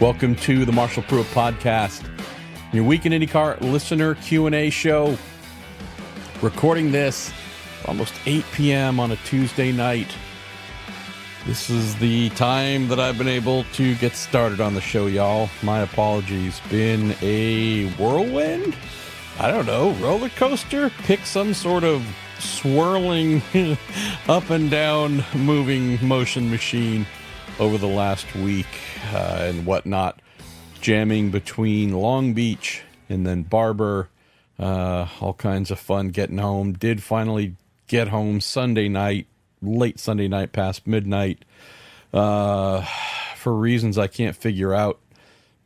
Welcome to the Marshall Pruitt Podcast, your week in IndyCar listener Q&A show. Recording this almost 8 p.m. on a Tuesday night. This is the time that I've been able to get started on the show, y'all. My apologies. Been a whirlwind? I don't know, roller coaster? Pick some sort of swirling up and down moving motion machine over the last week and whatnot. Jamming between Long Beach and then Barber. All kinds of fun getting home. Did finally get home Sunday night, late Sunday night past midnight. For reasons I can't figure out.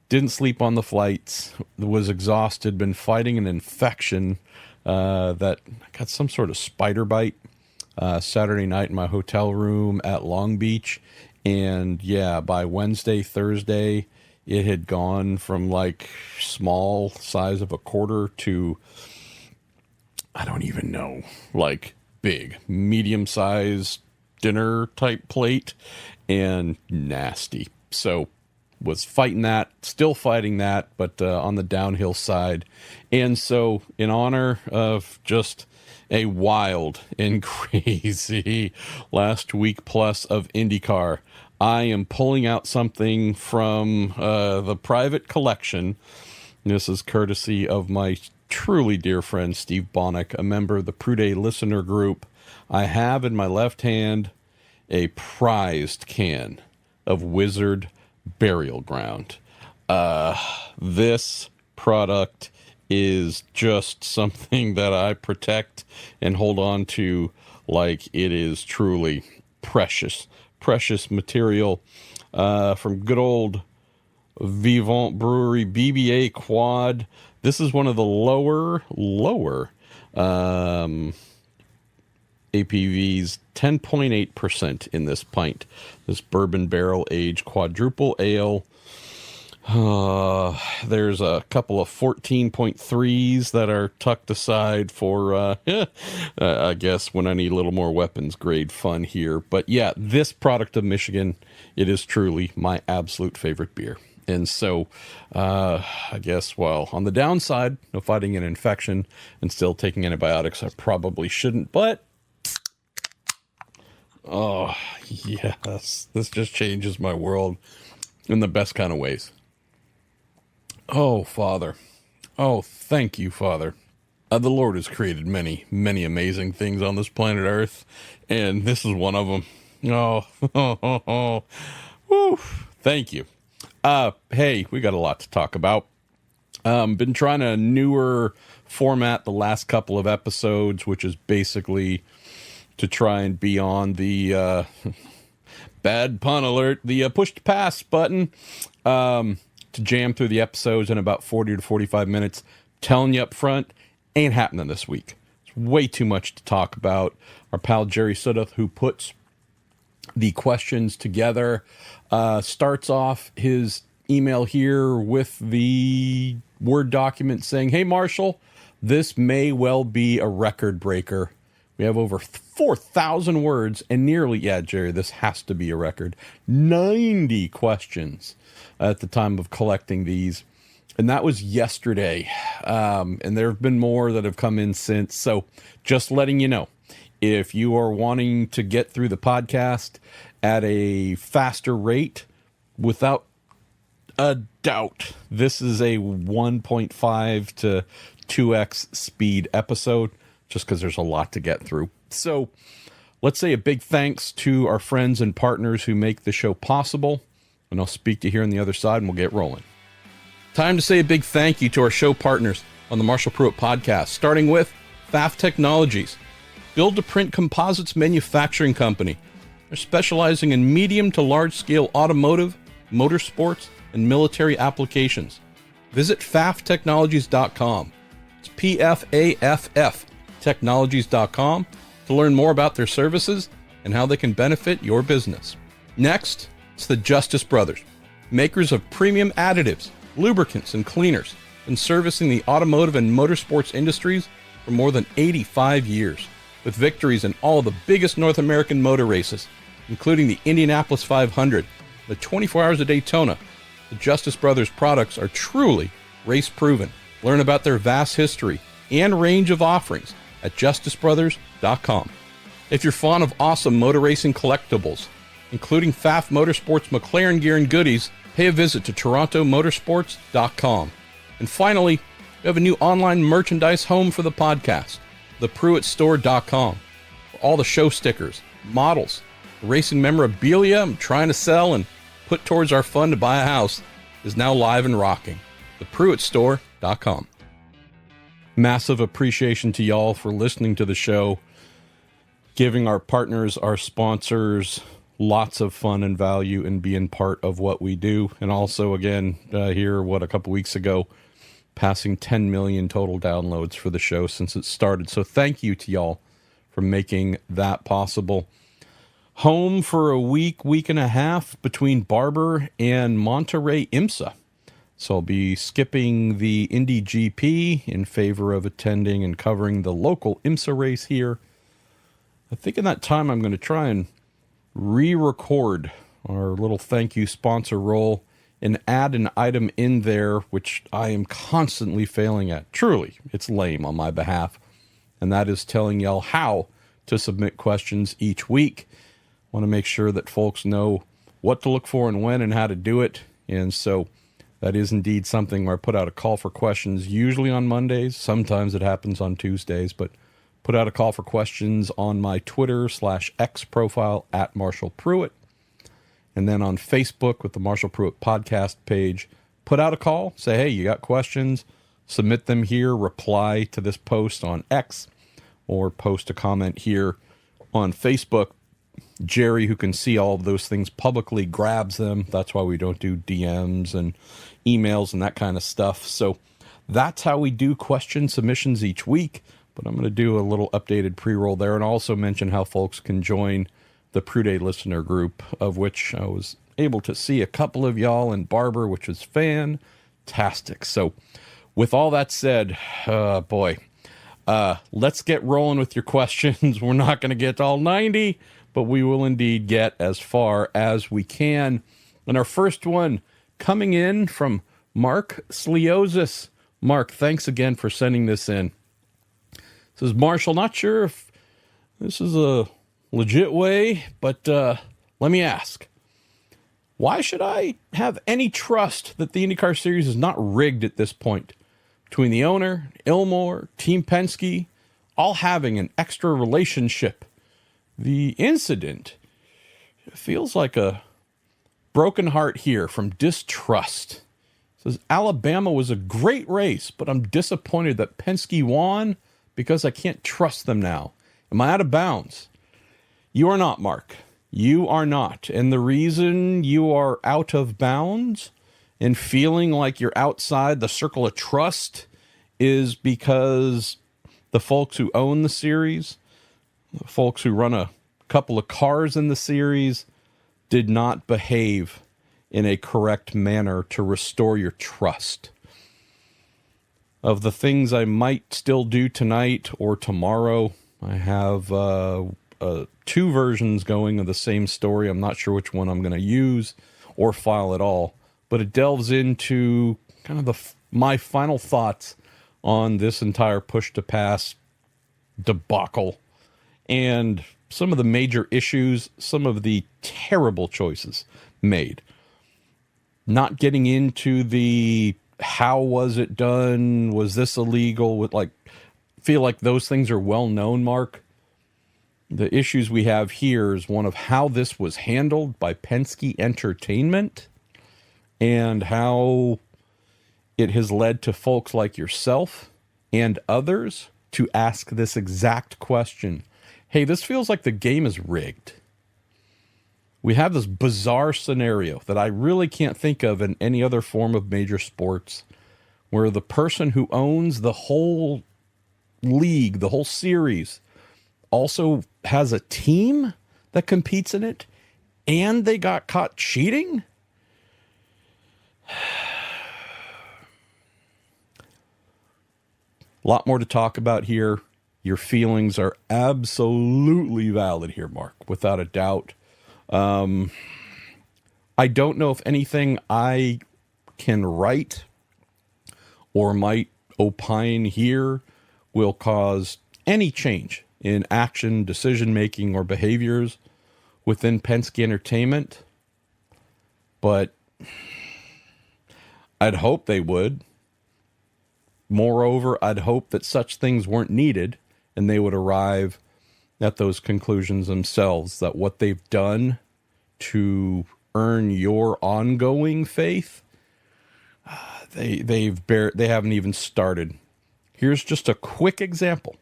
Didn't sleep on the flights. Was exhausted. Been fighting an infection that got some sort of spider bite Saturday night in my hotel room at Long Beach. And yeah, by Wednesday, Thursday, it had gone from like small size of a quarter to, I don't even know, like big, medium size dinner type plate and nasty. So was fighting that, still fighting that, but on the downhill side. And so in honor of just a wild and crazy last week plus of IndyCar, I am pulling out something from the private collection. This is courtesy of my truly dear friend Steve Bonnick, a member of the Pruitt listener group. I have in my left hand a prized can of Wizard Burial Ground. This product is just something that I protect and hold on to like it is truly precious material from good old Vivant Brewery BBA Quad. This is one of the lower APVs, 10.8% in this pint. This bourbon barrel aged quadruple ale. There's a couple of 14.3s that are tucked aside for, I guess, when I need a little more weapons grade fun here. But yeah, this product of Michigan, it is truly my absolute favorite beer. And so, I guess, well, on the downside of fighting an infection and still taking antibiotics, I probably shouldn't, but oh, yes, this just changes my world in the best kind of ways. Oh, Father. Oh, thank you, Father. The Lord has created many, many amazing things on this planet Earth, and this is one of them. Oh, woo, thank you. Hey, we got a lot to talk about. Been trying a newer format the last couple of episodes, which is basically to try and be on the bad pun alert, the push to pass button, to jam through the episodes in about 40 to 45 minutes. Telling you up front, ain't happening this week. It's way too much to talk about. Our pal Jerry Sudduth, who puts the questions together, starts off his email here with the Word document saying, "Hey, Marshall, this may well be a record breaker. We have over 4,000 words and nearly," yeah, Jerry, this has to be a record, 90 questions at the time of collecting these. And that was yesterday. And there have been more that have come in since. So just letting you know, if you are wanting to get through the podcast at a faster rate, without a doubt, this is a 1.5 to 2x speed episode, just because there's a lot to get through. So let's say a big thanks to our friends and partners who make the show possible. And I'll speak to you here on the other side and we'll get rolling. Time to say a big thank you to our show partners on the Marshall Pruitt Podcast, starting with Pfaff Technologies, build-to-print composites manufacturing company. They're specializing in medium to large-scale automotive, motorsports, and military applications. Visit pfafftechnologies.com. It's Pfaff technologies.com to learn more about their services and how they can benefit your business. Next, it's the Justice Brothers, makers of premium additives, lubricants, and cleaners, and servicing the automotive and motorsports industries for more than 85 years, with victories in all of the biggest North American motor races, including the Indianapolis 500, the 24 Hours of Daytona, The Justice Brothers products are truly race-proven. Learn about their vast history and range of offerings at justicebrothers.com. If you're fond of awesome motor racing collectibles, including Pfaff Motorsports McLaren gear and goodies, pay a visit to torontomotorsports.com. And finally, we have a new online merchandise home for the podcast, thepruittstore.com. For all the show stickers, models, the racing memorabilia I'm trying to sell and put towards our fund to buy a house is now live and rocking. thepruittstore.com. Massive appreciation to y'all for listening to the show, giving our partners, our sponsors, lots of fun and value and being part of what we do. And also, again, here, a couple weeks ago, passing 10 million total downloads for the show since it started. So thank you to y'all for making that possible. Home for a week and a half between Barber and Monterey IMSA. So I'll be skipping the Indy GP in favor of attending and covering the local IMSA race here. I think in that time I'm going to try and re-record our little thank you sponsor roll and add an item in there which I am constantly failing at. Truly, it's lame on my behalf. And that is telling y'all how to submit questions each week. Want to make sure that folks know what to look for and when and how to do it. And so that is indeed something where I put out a call for questions, usually on Mondays. Sometimes it happens on Tuesdays, but put out a call for questions on my Twitter/X profile at Marshall Pruitt. And then on Facebook with the Marshall Pruitt podcast page, put out a call, say, hey, you got questions, submit them here, reply to this post on X, or post a comment here on Facebook. Jerry, who can see all of those things publicly, grabs them. That's why we don't do DMs and emails and that kind of stuff. So that's how we do question submissions each week. But I'm going to do a little updated pre-roll there and also mention how folks can join the Prude listener group, of which I was able to see a couple of y'all in Barber, which is fantastic. So with all that said, let's get rolling with your questions. We're not going to get to all 90, but we will indeed get as far as we can. And our first one coming in from Mark Sliosis. Mark, thanks again for sending this in. It says, Marshall, not sure if this is a legit way, but let me ask. Why should I have any trust that the IndyCar series is not rigged at this point? Between the owner, Ilmore, Team Penske, all having an extra relationship. The incident feels like a broken heart here from distrust. It says, Alabama was a great race, but I'm disappointed that Penske won because I can't trust them now. Am I out of bounds? You are not, Mark. You are not. And the reason you are out of bounds and feeling like you're outside the circle of trust is because the folks who own the series, the folks who run a couple of cars in the series, did not behave in a correct manner to restore your trust. Of the things I might still do tonight or tomorrow, I have two versions going of the same story. I'm not sure which one I'm going to use or file at all, but it delves into kind of my final thoughts on this entire push to pass debacle and some of the major issues, some of the terrible choices made. Not getting into the how was it done, was this illegal, feel like those things are well known, Mark. The issues we have here is one of how this was handled by Penske Entertainment and how it has led to folks like yourself and others to ask this exact question. Hey, this feels like the game is rigged. We have this bizarre scenario that I really can't think of in any other form of major sports where the person who owns the whole league, the whole series, also has a team that competes in it, and they got caught cheating? A lot more to talk about here. Your feelings are absolutely valid here, Mark, without a doubt. I don't know if anything I can write or might opine here will cause any change in action, decision-making, or behaviors within Penske Entertainment. But I'd hope they would. Moreover, I'd hope that such things weren't needed and they would arrive at those conclusions themselves, that what they've done to earn your ongoing faith, they haven't even started. Here's just a quick example.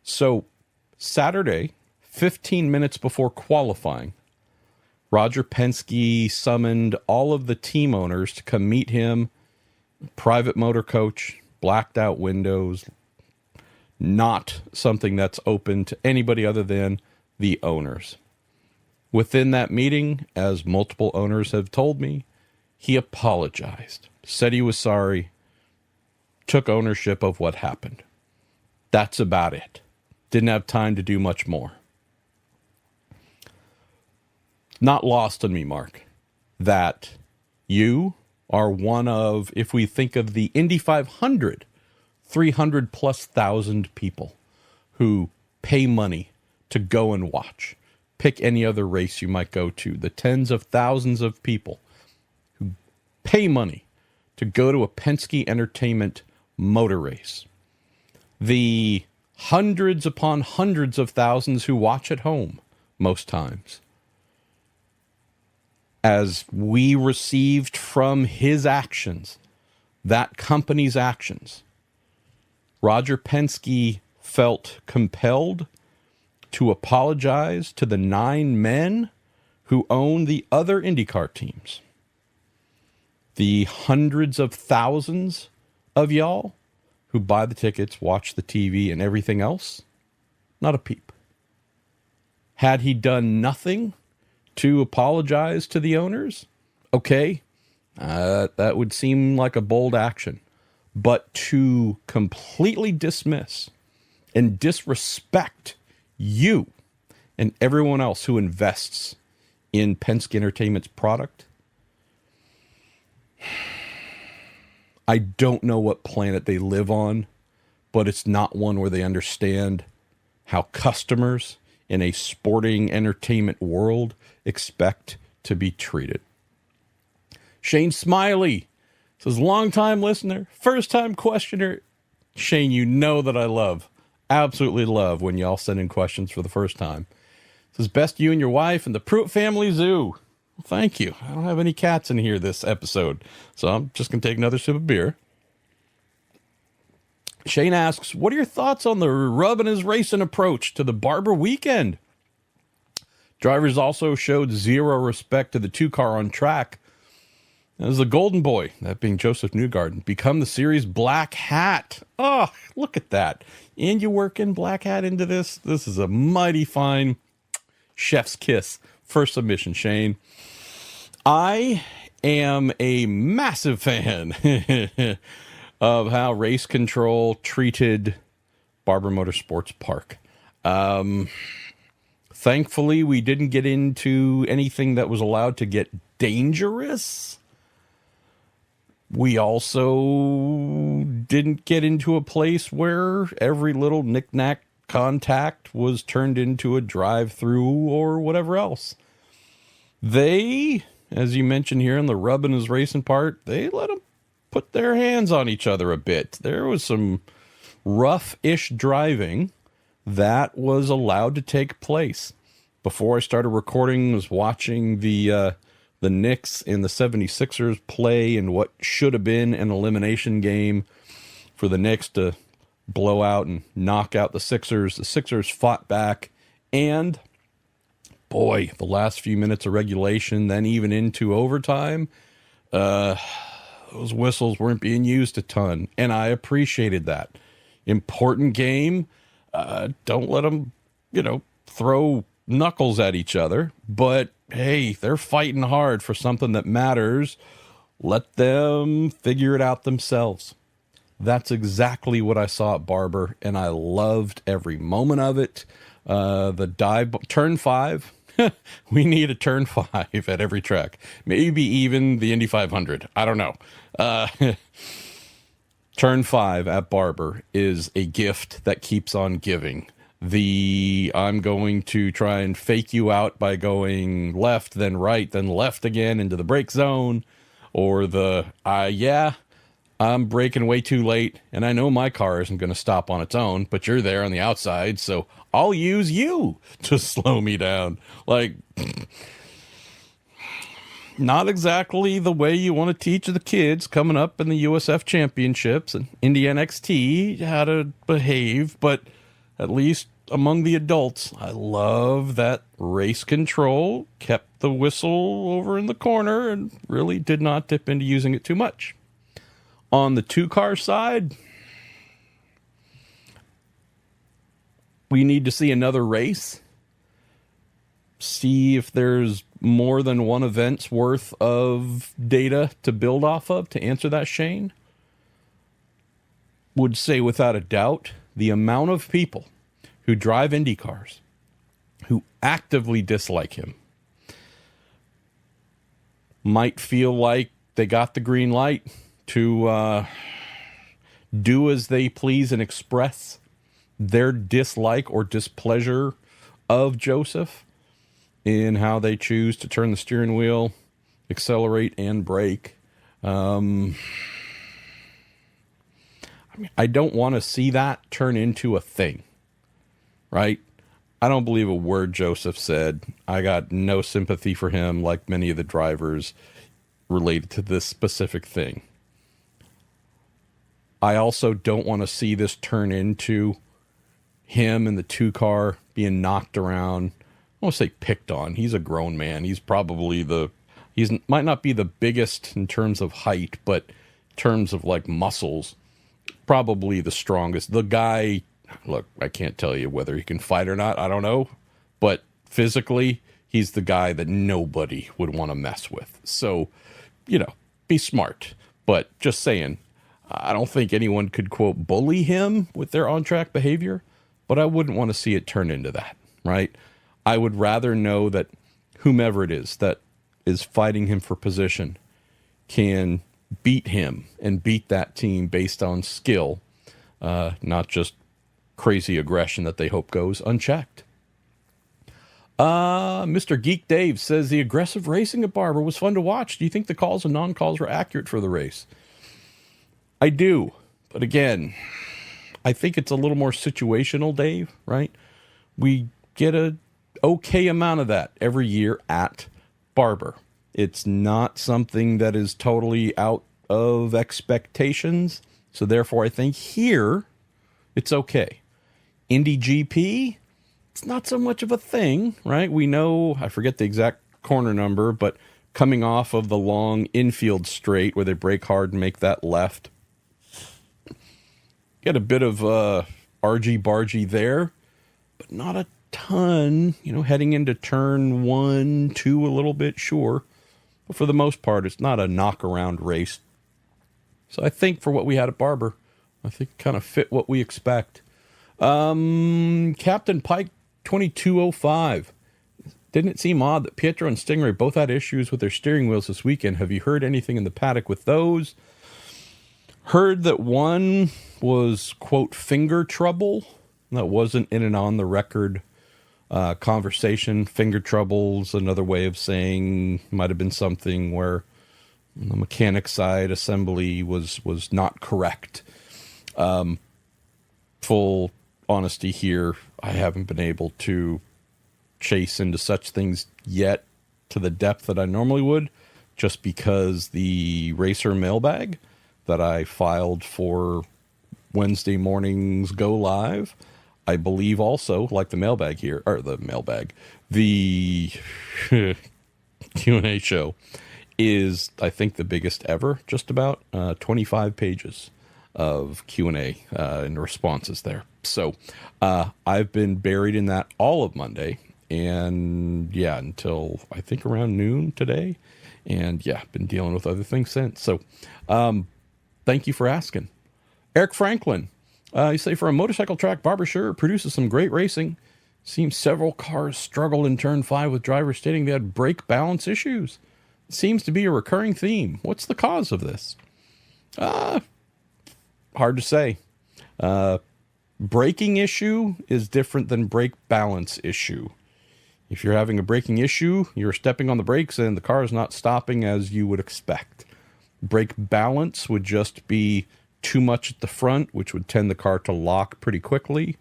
So Saturday, 15 minutes before qualifying, Roger Penske summoned all of the team owners to come meet him. Private motor coach, blacked out windows, not something that's open to anybody other than the owners. Within that meeting, as multiple owners have told me, he apologized, said he was sorry, took ownership of what happened. That's about it. Didn't have time to do much more. Not lost on me, Mark, that you are one of, if we think of the Indy 500, 300 plus thousand people who pay money to go and watch. Pick any other race you might go to. The tens of thousands of people who pay money to go to a Penske Entertainment motor race. The hundreds upon hundreds of thousands who watch at home most times. As we received from his actions, that company's actions, Roger Penske felt compelled to apologize to the 9 men who own the other IndyCar teams. The hundreds of thousands of y'all who buy the tickets, watch the TV, and everything else, not a peep. Had he done nothing to apologize to the owners? Okay, that would seem like a bold action. But to completely dismiss and disrespect you and everyone else who invests in Penske Entertainment's product, I don't know what planet they live on, but it's not one where they understand how customers in a sporting entertainment world expect to be treated. Shane Smiley says, long-time listener, first-time questioner. Shane, you know that I absolutely love when y'all send in questions for the first time. Says, best you and your wife and the Pruitt family zoo. Well, thank you. I don't have any cats in here this episode, so I'm just going to take another sip of beer. Shane asks, what are your thoughts on the rubbing his racing approach to the Barber weekend? Drivers also showed zero respect to the 2-car on track. As the golden boy, that being Joseph Newgarden, become the series black hat. Oh, look at that. And you work in black hat into this. This is a mighty fine chef's kiss. First submission, Shane. I am a massive fan of how Race Control treated Barber Motorsports Park. Thankfully, we didn't get into anything that was allowed to get dangerous. We also didn't get into a place where every little knick-knack contact was turned into a drive-through or whatever else. They, as you mentioned here in the rubbing his racing part, they let them put their hands on each other a bit. There was some rough-ish driving that was allowed to take place. Before I started recording, I was watching the Knicks and the 76ers play in what should have been an elimination game for the Knicks to blow out and knock out the Sixers. The Sixers fought back, and boy, the last few minutes of regulation, then even into overtime, those whistles weren't being used a ton, and I appreciated that. Important game. Don't let them, throw knuckles at each other, but hey, they're fighting hard for something that matters. Let them figure it out themselves. That's exactly what I saw at Barber, and I loved every moment of it. The dive, turn 5, We need a turn 5 at every track. Maybe even the Indy 500. I don't know. Turn 5 at Barber is a gift that keeps on giving. I'm going to try and fake you out by going left, then right, then left again into the brake zone. Or I'm braking way too late, and I know my car isn't going to stop on its own, but you're there on the outside, so I'll use you to slow me down. Like, not exactly the way you want to teach the kids coming up in the USF championships and Indy NXT how to behave, but at least among the adults, I love that race control kept the whistle over in the corner and really did not dip into using it too much. On the 2-car side, we need to see another race. See if there's more than one event's worth of data to build off of to answer that, Shane. Would say without a doubt, the amount of people who drive Indy cars, who actively dislike him, might feel like they got the green light to do as they please and express their dislike or displeasure of Joseph in how they choose to turn the steering wheel, accelerate, and brake. I don't want to see that turn into a thing, right? I don't believe a word Joseph said. I got no sympathy for him like many of the drivers related to this specific thing. I also don't want to see this turn into him and the 2-car being knocked around. I won't say picked on. He's a grown man. He's probably might not be the biggest in terms of height, but in terms of like muscles, probably the strongest. The guy, look, I can't tell you whether he can fight or not. I don't know. But physically, he's the guy that nobody would want to mess with. So, be smart. But just saying, I don't think anyone could, quote, bully him with their on-track behavior, but I wouldn't want to see it turn into that, right? I would rather know that whomever it is that is fighting him for position can beat him and beat that team based on skill, not just crazy aggression that they hope goes unchecked. Mr. Geek Dave says the aggressive racing at Barber was fun to watch. Do you think the calls and non-calls were accurate for the race? I do, but again, I think it's a little more situational, Dave, right? We get a okay amount of that every year at Barber. It's not something that is totally out of expectations, so therefore I think here it's okay. Indy GP, it's not so much of a thing, right? We know, I forget the exact corner number, but coming off of the long infield straight where they brake hard and make that left, get a bit of argy-bargy there, but not a ton, heading into turn 1, 2 a little bit, sure. But for the most part, it's not a knock-around race. So I think for what we had at Barber, I think it kind of fit what we expect. Captain Pike 2205. Didn't it seem odd that Pietro and Stingray both had issues with their steering wheels this weekend? Have you heard anything in the paddock with those? Heard that one was, quote, finger trouble. That wasn't in and on the record conversation. Finger trouble's another way of saying might have been something where the mechanic side assembly was not correct. Full honesty here, I haven't been able to chase into such things yet to the depth that I normally would, just because the racer mailbag that I filed for Wednesday morning's go live, I believe also, like the mailbag here, or the mailbag, the Q&A show is, I think, the biggest ever, just about 25 pages of Q&A and responses there. So I've been buried in that all of Monday, and until I think around noon today, and been dealing with other things since. So thank you for asking. Eric Franklin, you say, for a motorcycle track, Barber sure produces some great racing. Seems several cars struggled in turn 5 with drivers stating they had brake balance issues. It seems to be a recurring theme. What's the cause of this? Hard to say. Braking issue is different than brake balance issue. If you're having a braking issue, you're stepping on the brakes and the car is not stopping as you would expect. Brake balance would just be too much at the front, which would tend the car to lock pretty quickly,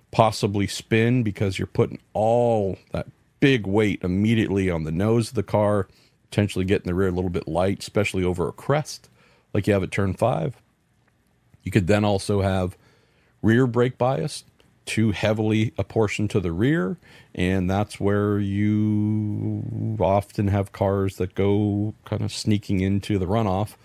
possibly spin because you're putting all that big weight immediately on the nose of the car, potentially getting the rear a little bit light, especially over a crest like you have at turn 5. You could then also have rear brake bias, too heavily apportioned to the rear, and that's where you often have cars that go kind of sneaking into the runoff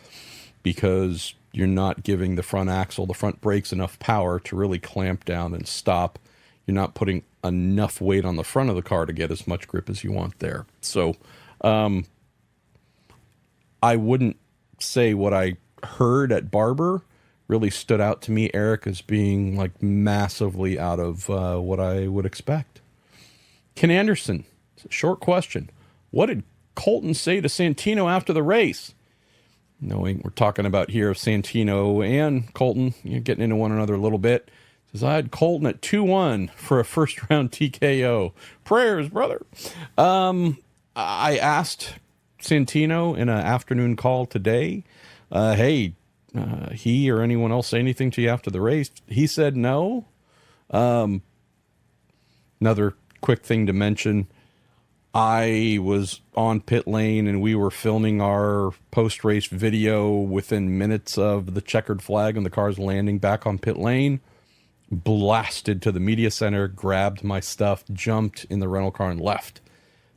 because you're not giving the front axle, the front brakes enough power to really clamp down and stop. You're not putting enough weight on the front of the car to get as much grip as you want there. So I wouldn't say what I heard at Barber really stood out to me, Eric, as being like massively out of what I would expect. Ken Anderson, short question. What did Colton say to Santino after the race? Knowing we're talking about here of Santino and Colton, you're getting into one another a little bit. Says, I had Colton at 2-1 for a first round TKO. Prayers, brother. I asked Santino in an afternoon call today, hey, he or anyone else say anything to you after the race? He said no. Another quick thing to mention, I was on pit lane and we were filming our post-race video within minutes of the checkered flag and the cars landing back on pit lane. Blasted to the media center, grabbed my stuff, jumped in the rental car and left.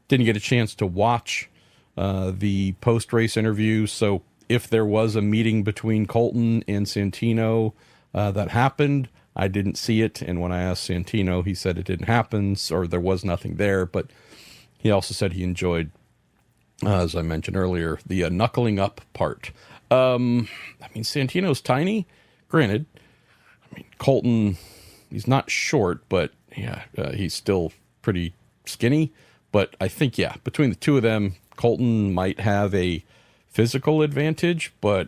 Didn't get a chance to watch the post-race interview, so if there was a meeting between Colton and Santino that happened, I didn't see it. And when I asked Santino, he said it didn't happen, or there was nothing there. But he also said he enjoyed, as I mentioned earlier, the knuckling up part. I mean, Santino's tiny. Granted, I mean, Colton, he's not short, but yeah, he's still pretty skinny. But I think, yeah, between the two of them, Colton might have a physical advantage, but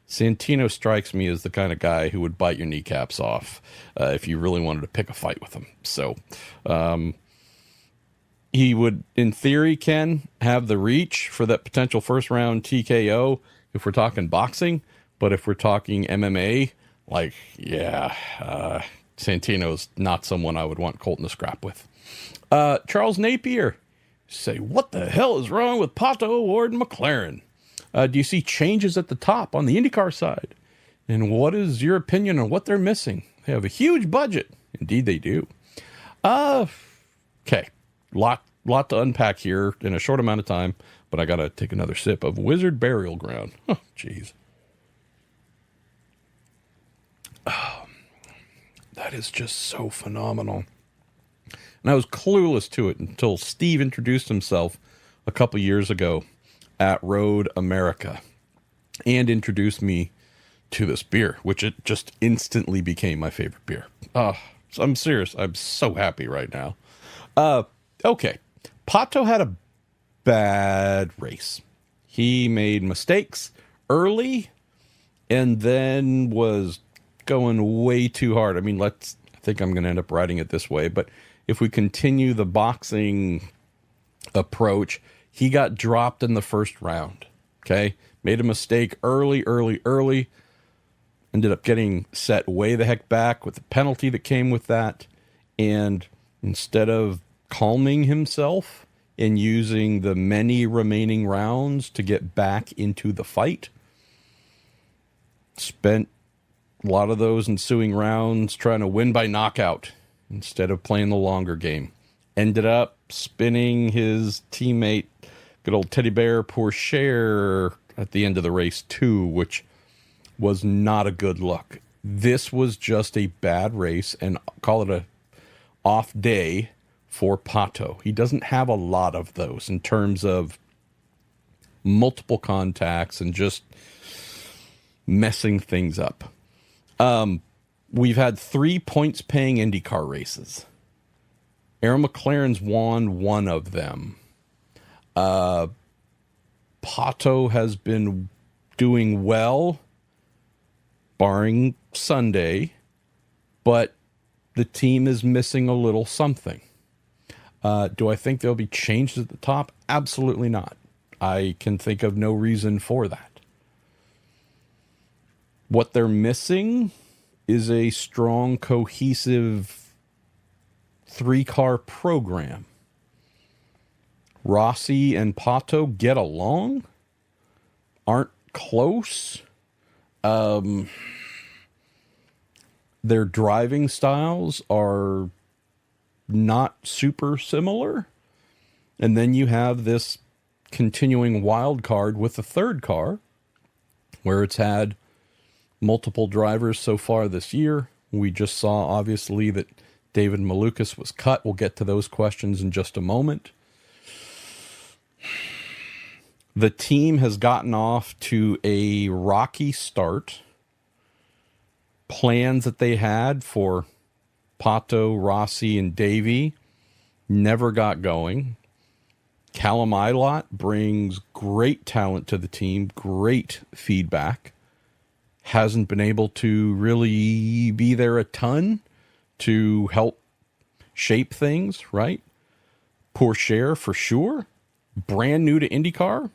Santino strikes me as the kind of guy who would bite your kneecaps off if you really wanted to pick a fight with him. So he would, in theory, Ken, have the reach for that potential first round TKO if we're talking boxing. But if we're talking MMA, like, yeah, Santino's not someone I would want Colton to scrap with. Charles Napier, say, what the hell is wrong with Pato, Ward, and McLaren? Do you see changes at the top on the IndyCar side? And what is your opinion on what they're missing? They have a huge budget. Indeed, they do. Okay, lot to unpack here in a short amount of time, but I got to take another sip of Wizard Burial Ground. Oh, jeez. Oh, that is just so phenomenal. And I was clueless to it until Steve introduced himself a couple years ago at Road America and introduced me to this beer, which it just instantly became my favorite beer. So I'm serious. I'm so happy right now. Okay. Pato had a bad race. He made mistakes early and then was going way too hard. I mean, I think I'm going to end up writing it this way, but if we continue the boxing approach, he got dropped in the first round, okay? Made a mistake early, ended up getting set way the heck back with the penalty that came with that, and instead of calming himself and using the many remaining rounds to get back into the fight, spent a lot of those ensuing rounds trying to win by knockout instead of playing the longer game. Ended up spinning his teammate, good old Teddy Bear Pourchaire, at the end of the race too, which was not a good look. This was just a bad race, and call it a off day for Pato. He doesn't have a lot of those in terms of multiple contacts and just messing things up. We've had 3 points-paying IndyCar races. Aaron McLaren's won one of them. Pato has been doing well, barring Sunday, but the team is missing a little something. Do I think there'll be changes at the top? Absolutely not. I can think of no reason for that. What they're missing is a strong, cohesive three-car program. Rossi and Pato get along, aren't close. Their driving styles are not super similar. And then you have this continuing wild card with the third car, where it's had multiple drivers so far this year. We just saw, obviously, that David Malukas was cut. We'll get to those questions in just a moment. The team has gotten off to a rocky start. Plans that they had for Pato, Rossi, and Davey never got going. Callum Ilott brings great talent to the team, great feedback. Hasn't been able to really be there a ton to help shape things, right? Pourchaire, for sure. Brand new to IndyCar.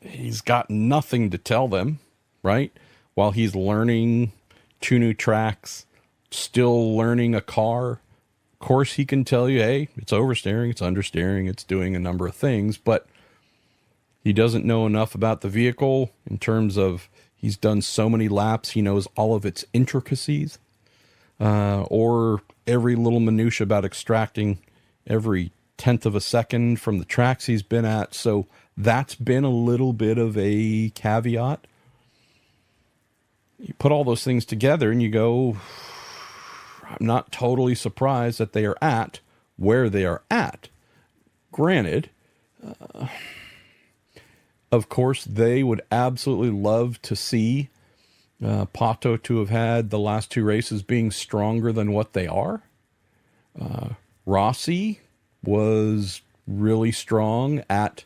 He's got nothing to tell them, right? While he's learning 2 new tracks, still learning a car. Of course, he can tell you, hey, it's oversteering, it's understeering, it's doing a number of things, but he doesn't know enough about the vehicle in terms of he's done so many laps, he knows all of its intricacies, or every little minutia about extracting every tenth of a second from the tracks he's been at. So that's been a little bit of a caveat. You put all those things together and you go, I'm not totally surprised that they are at where they are at. Granted, of course, they would absolutely love to see Pato to have had the last 2 races being stronger than what they are. Rossi was really strong at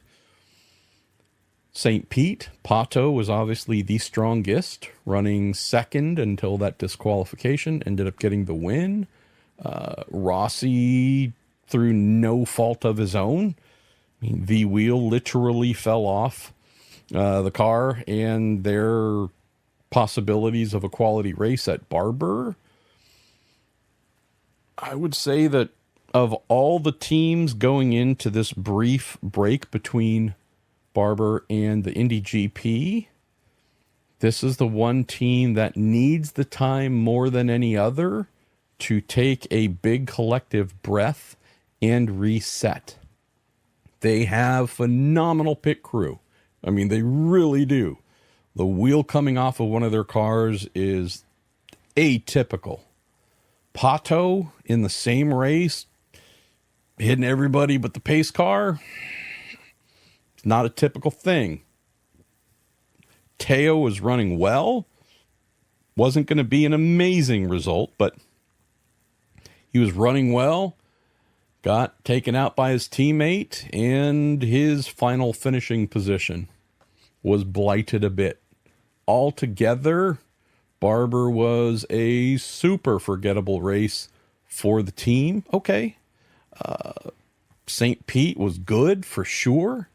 St. Pete. Pato was obviously the strongest, running second until that disqualification, ended up getting the win. Rossi, through no fault of his own, I mean, the wheel literally fell off the car, and their possibilities of a quality race at Barber. I would say that of all the teams going into this brief break between Barber and the Indy GP, this is the one team that needs the time more than any other to take a big collective breath and reset. They have phenomenal pit crew. I mean, they really do. The wheel coming off of one of their cars is atypical. Pato in the same race, hitting everybody but the pace car, it's not a typical thing. Teo was running well. Wasn't going to be an amazing result, but he was running well. Got taken out by his teammate, and his final finishing position was blighted a bit. Altogether, Barber was a super forgettable race for the team. Okay. St. Pete was good for sure.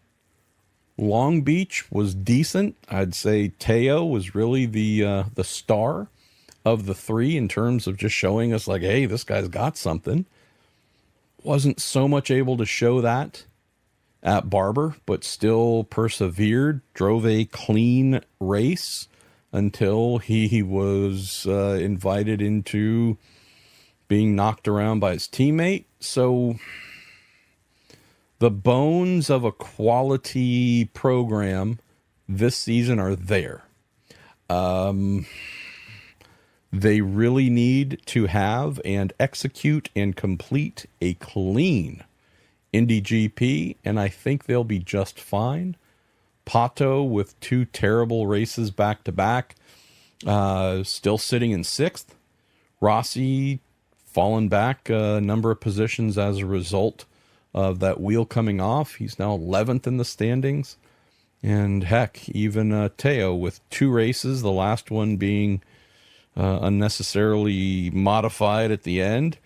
Long Beach was decent. I'd say Teo was really the star of the 3 in terms of just showing us like, hey, this guy's got something. Wasn't so much able to show that at Barber, but still persevered, drove a clean race until he was invited into being knocked around by his teammate. So the bones of a quality program this season are there. They really need to have and execute and complete a clean Indy GP, and I think they'll be just fine. Pato, with 2 terrible races back-to-back, still sitting in 6th. Rossi, fallen back a number of positions as a result of that wheel coming off. He's now 11th in the standings. And heck, even Teo with 2 races, the last one being unnecessarily modified at the end.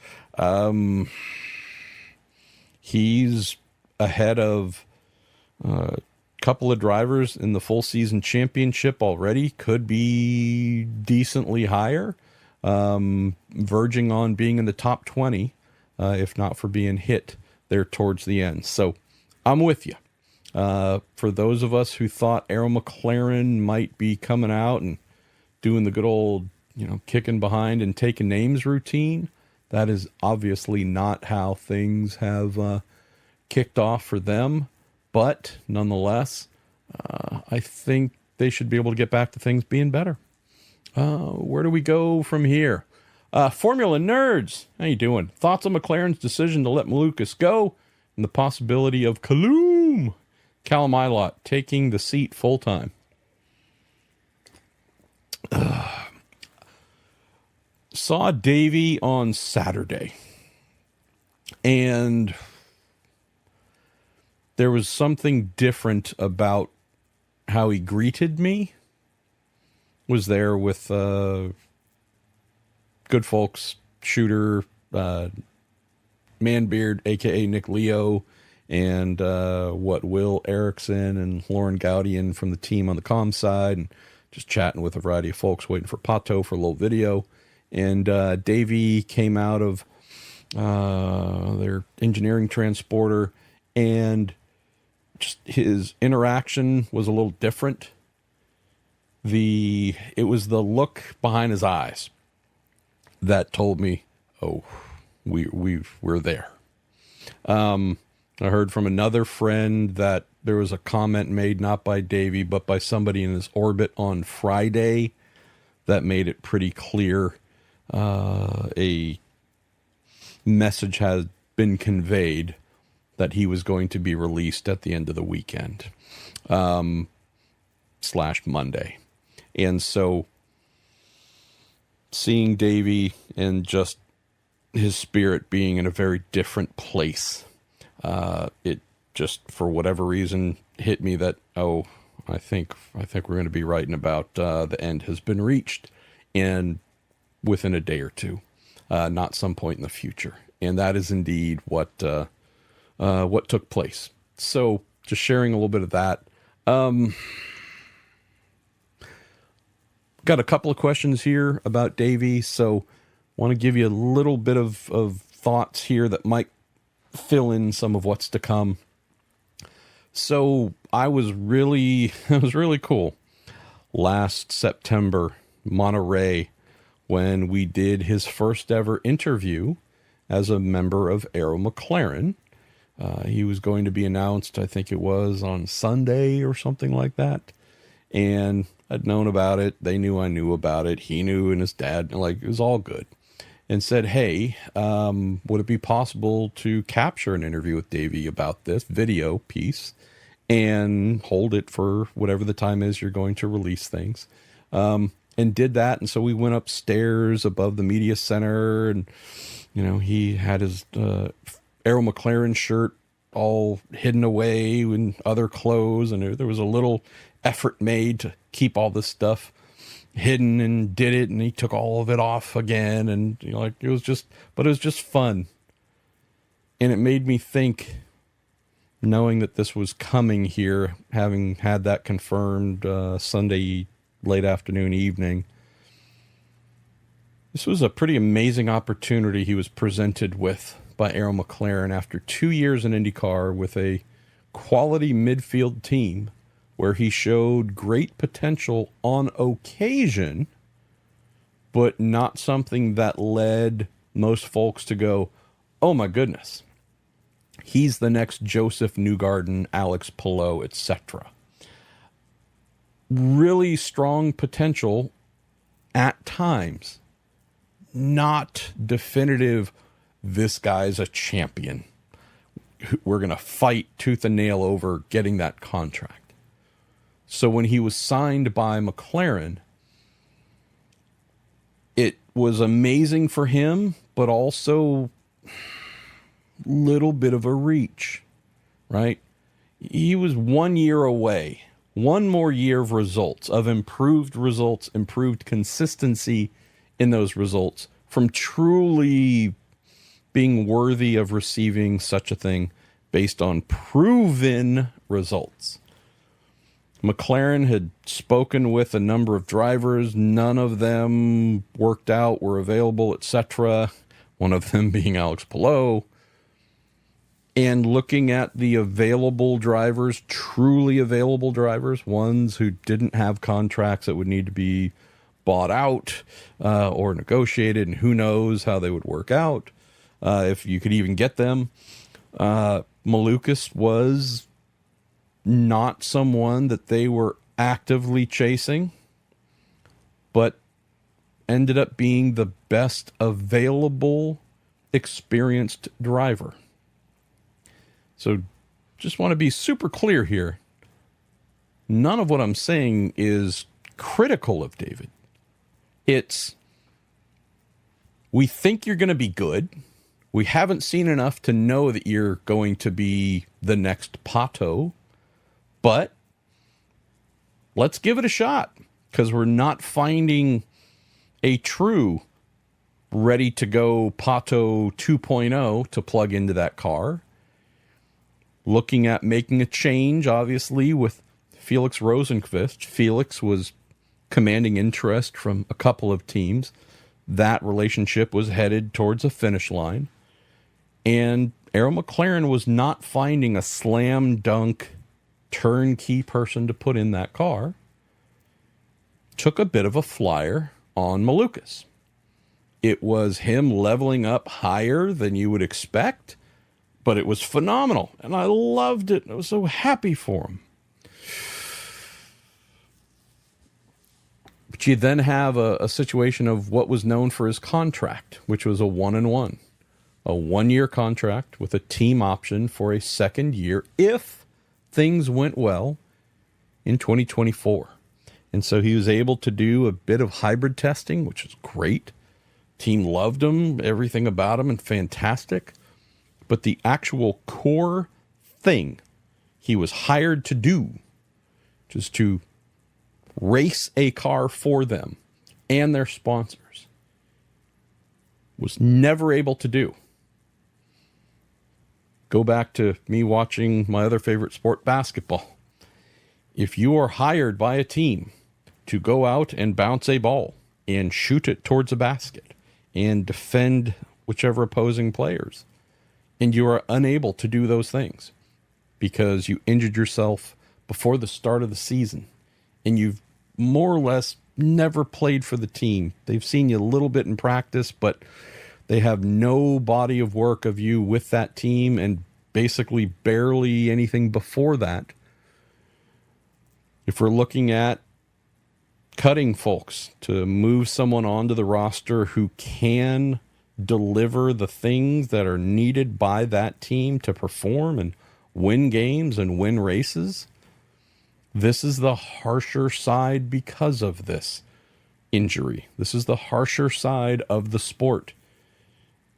He's ahead of a couple of drivers in the full season championship already, could be decently higher, verging on being in the top 20, if not for being hit there towards the end. So I'm with you. For those of us who thought Arrow McLaren might be coming out and doing the good old, kicking behind and taking names routine, that is obviously not how things have kicked off for them. But nonetheless, I think they should be able to get back to things being better. Where do we go from here? Formula Nerds, how you doing? Thoughts on McLaren's decision to let Malukas go and the possibility of Callum Ilott taking the seat full-time? Saw Davey on Saturday, and there was something different about how he greeted me. Was there with good folks, Shooter, Manbeard, a.k.a. Nick Leo, and Will Erickson and Lauren Gaudian from the team on the comm side, and just chatting with a variety of folks, waiting for Pato for a little video. And Davey came out of their engineering transporter, and just his interaction was a little different. It was the look behind his eyes that told me, oh, we're there. I heard from another friend that there was a comment made not by Davey, but by somebody in his orbit on Friday that made it pretty clear a message has been conveyed that he was going to be released at the end of the weekend, / Monday. And so seeing Davey and just his spirit being in a very different place, it just, for whatever reason, hit me that, I think we're going to be writing about the end has been reached, and within a day or two, not some point in the future. And that is indeed what took place. So just sharing a little bit of that. Got a couple of questions here about Davey, so want to give you a little bit of thoughts here that might fill in some of what's to come. So it was really cool last September, Monterey, when we did his first ever interview as a member of Arrow McLaren. He was going to be announced, I think it was on Sunday or something like that. And I'd known about it. They knew I knew about it. He knew, and his dad, it was all good. And said, hey, would it be possible to capture an interview with Davey about this video piece and hold it for whatever the time is you're going to release things? And did that. And so we went upstairs above the media center, and, he had his Arrow McLaren shirt all hidden away in other clothes. And there was a little effort made to keep all this stuff hidden, and did it. And he took all of it off again. And it was just fun. And it made me think, knowing that this was coming here, having had that confirmed Sunday late afternoon, evening, this was a pretty amazing opportunity he was presented with by Arrow McLaren after 2 years in IndyCar with a quality midfield team where he showed great potential on occasion, but not something that led most folks to go, oh my goodness, he's the next Joseph Newgarden, Alex Palou, etc. Really strong potential at times. Not definitive, this guy's a champion. We're going to fight tooth and nail over getting that contract. So when he was signed by McLaren, it was amazing for him but also little bit of a reach, right? He was 1 year away, one more year of results, of improved results, improved consistency in those results from truly being worthy of receiving such a thing based on proven results. McLaren had spoken with a number of drivers. None of them worked out, were available, etc. One of them being Alex Palou. And looking at the available drivers, truly available drivers, ones who didn't have contracts that would need to be bought out or negotiated, and who knows how they would work out, if you could even get them. Malukas was not someone that they were actively chasing, but ended up being the best available experienced driver. So just want to be super clear here. None of what I'm saying is critical of David. It's, we think you're going to be good. We haven't seen enough to know that you're going to be the next Pato, but let's give it a shot, because we're not finding a true ready to go Pato 2.0 to plug into that car. Looking at making a change, obviously, with Felix Rosenqvist. Felix was commanding interest from a couple of teams. That relationship was headed towards a finish line. And Arrow McLaren was not finding a slam dunk turnkey person to put in that car. Took a bit of a flyer on Malukas. It was him leveling up higher than you would expect, but it was phenomenal, and I loved it. I was so happy for him. But you then have a situation of what was known for his contract, which was a 1-and-1. A 1-year contract with a team option for a second year if things went well in 2024. And so he was able to do a bit of hybrid testing, which is great. Team loved him, everything about him, and fantastic. But the actual core thing he was hired to do, just to race a car for them and their sponsors, was never able to do. Go back to me watching my other favorite sport, basketball. If you are hired by a team to go out and bounce a ball and shoot it towards a basket and defend whichever opposing players, and you are unable to do those things because you injured yourself before the start of the season, and you've more or less never played for the team. They've seen you a little bit in practice, but they have no body of work of you with that team, and basically barely anything before that. If we're looking at cutting folks to move someone onto the roster who can deliver the things that are needed by that team to perform and win games and win races, this is the harsher side because of this injury. This is the harsher side of the sport.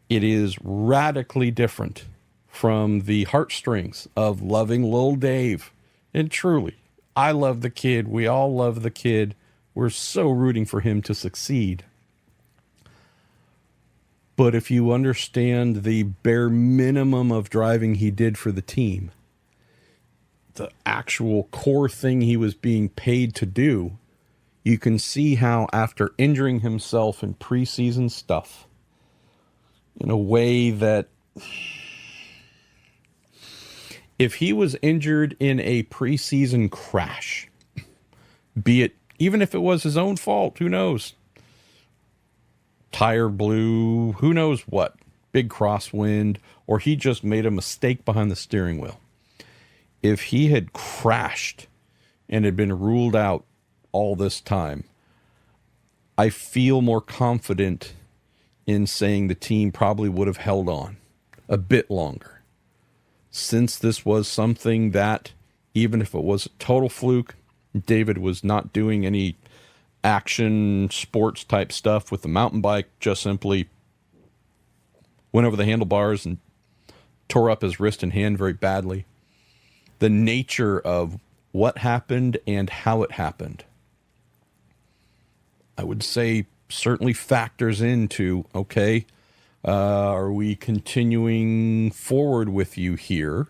It is radically different from the heartstrings of loving Lil Dave. And truly, I love the kid. We all love the kid. We're so rooting for him to succeed. But if you understand the bare minimum of driving he did for the team, the actual core thing he was being paid to do, you can see how after injuring himself in preseason stuff, in a way that if he was injured in a preseason crash, be it, even if it was his own fault, who knows? Tire blew, who knows what, big crosswind, or he just made a mistake behind the steering wheel. If he had crashed and had been ruled out all this time, I feel more confident in saying the team probably would have held on a bit longer. Since this was something that, even if it was a total fluke, David was not doing any action sports type stuff with the mountain bike, just simply went over the handlebars and tore up his wrist and hand very badly. The nature of what happened and how it happened, I would say, certainly factors into, okay, are we continuing forward with you here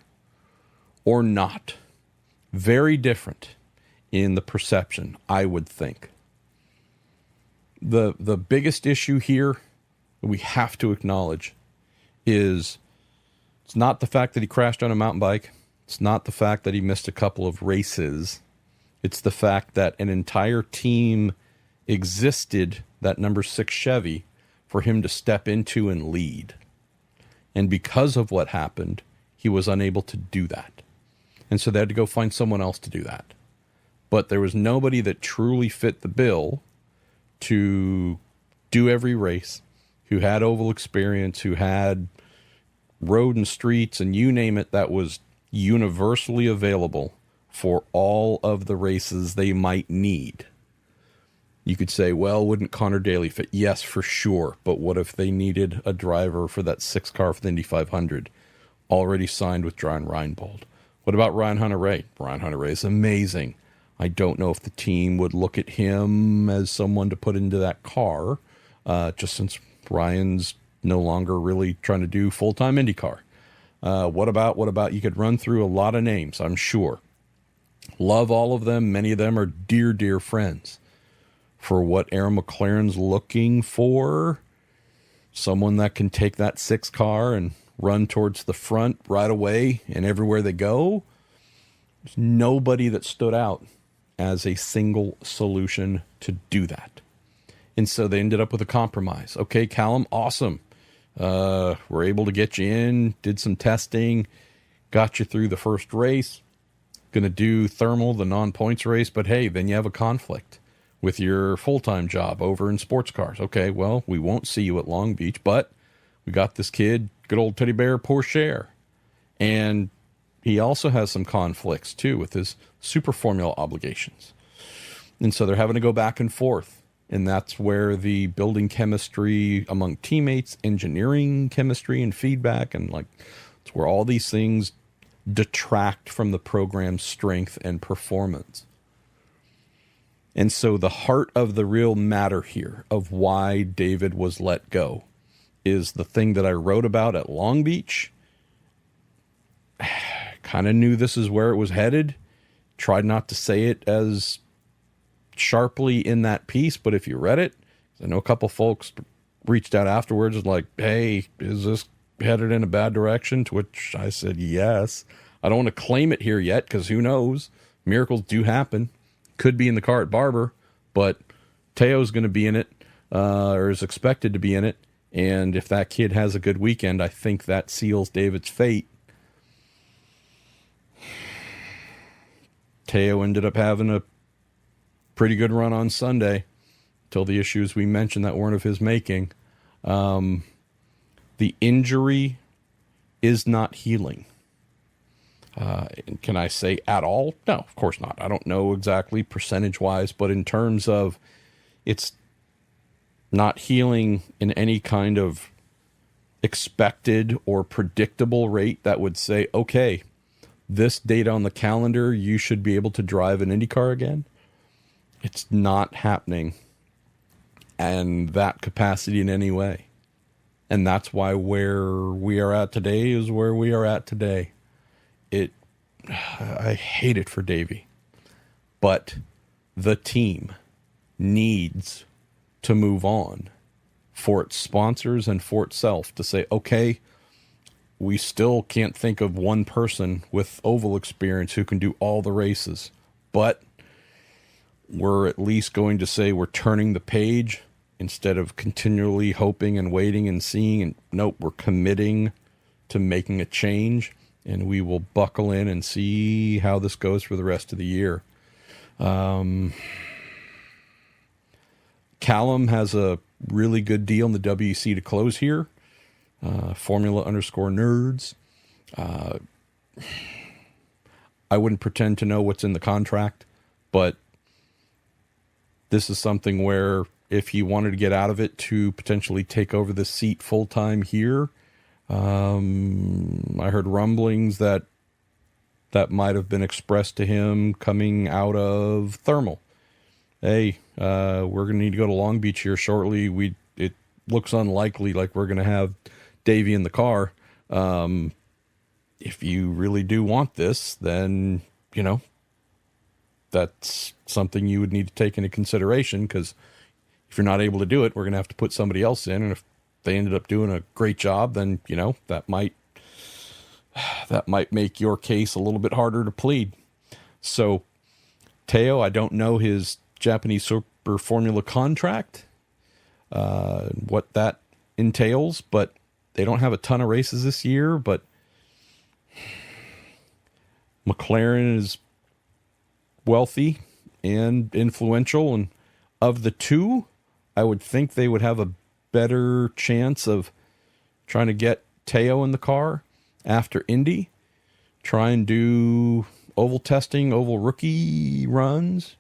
or not? Very different in the perception, I would think. The biggest issue here we have to acknowledge is it's not the fact that he crashed on a mountain bike. It's not the fact that he missed a couple of races. It's the fact that an entire team existed, that number 6 Chevy, for him to step into and lead. And because of what happened, he was unable to do that. And so they had to go find someone else to do that. But there was nobody that truly fit the bill to do every race, who had oval experience, who had road and streets and you name it, that was universally available for all of the races they might need. You could say, well, wouldn't Connor Daly fit? Yes, for sure. But what if they needed a driver for that 6 car for the Indy 500 already signed with John Reinbold? What about Ryan Hunter-Reay? Ryan Hunter-Reay is amazing. I don't know if the team would look at him as someone to put into that car, just since Ryan's no longer really trying to do full-time IndyCar. What about, you could run through a lot of names, I'm sure. Love all of them. Many of them are dear, dear friends. For what Aaron McLaren's looking for, someone that can take that 6 car and run towards the front right away and everywhere they go, there's nobody that stood out as a single solution to do that. And so they ended up with a compromise. Okay, Callum, awesome. We're able to get you in, did some testing, got you through the first race, going to do thermal, the non-points race, but hey, then you have a conflict with your full-time job over in sports cars. Okay, well, we won't see you at Long Beach, but we got this kid, good old teddy bear Pourchaire. And he also has some conflicts, too, with his Super Formula obligations. And so they're having to go back and forth. And that's where the building chemistry among teammates, engineering chemistry and feedback, and it's where all these things detract from the program's strength and performance. And so the heart of the real matter here of why David was let go is the thing that I wrote about at Long Beach. Kind of knew this is where it was headed. Tried not to say it as sharply in that piece, but if you read it, I know a couple folks reached out afterwards and like, hey, is this headed in a bad direction? To which I said, yes. I don't want to claim it here yet because who knows? Miracles do happen. Could be in the car at Barber, but Teo's going to be in it, or is expected to be in it. And if that kid has a good weekend, I think that seals David's fate. Teo ended up having a pretty good run on Sunday till the issues we mentioned that weren't of his making. The injury is not healing. Can I say at all? No, of course not. I don't know exactly percentage-wise, but in terms of it's not healing in any kind of expected or predictable rate that would say, okay, this date on the calendar, you should be able to drive an IndyCar again. It's not happening and that capacity in any way. And that's why where we are at today is where we are at today. I hate it for Davey, but the team needs to move on for its sponsors and for itself to say, okay, we still can't think of one person with oval experience who can do all the races, but we're at least going to say we're turning the page instead of continually hoping and waiting and seeing. And nope, we're committing to making a change, and we will buckle in and see how this goes for the rest of the year. Callum has a really good deal in the WEC to close here. Formula_nerds. I wouldn't pretend to know what's in the contract, but this is something where if he wanted to get out of it to potentially take over the seat full-time here, I heard rumblings that might have been expressed to him coming out of Thermal. Hey, we're going to need to go to Long Beach here shortly. It looks unlikely like we're going to have Davey in the car. If you really do want this, then, that's something you would need to take into consideration, because if you're not able to do it, we're going to have to put somebody else in. And if they ended up doing a great job, then, that might make your case a little bit harder to plead. So Teo, I don't know his Japanese Super Formula contract, what that entails, but they don't have a ton of races this year. But McLaren is wealthy and influential, and of the two, I would think they would have a better chance of trying to get Teo in the car after Indy, try and do oval testing, oval rookie runs,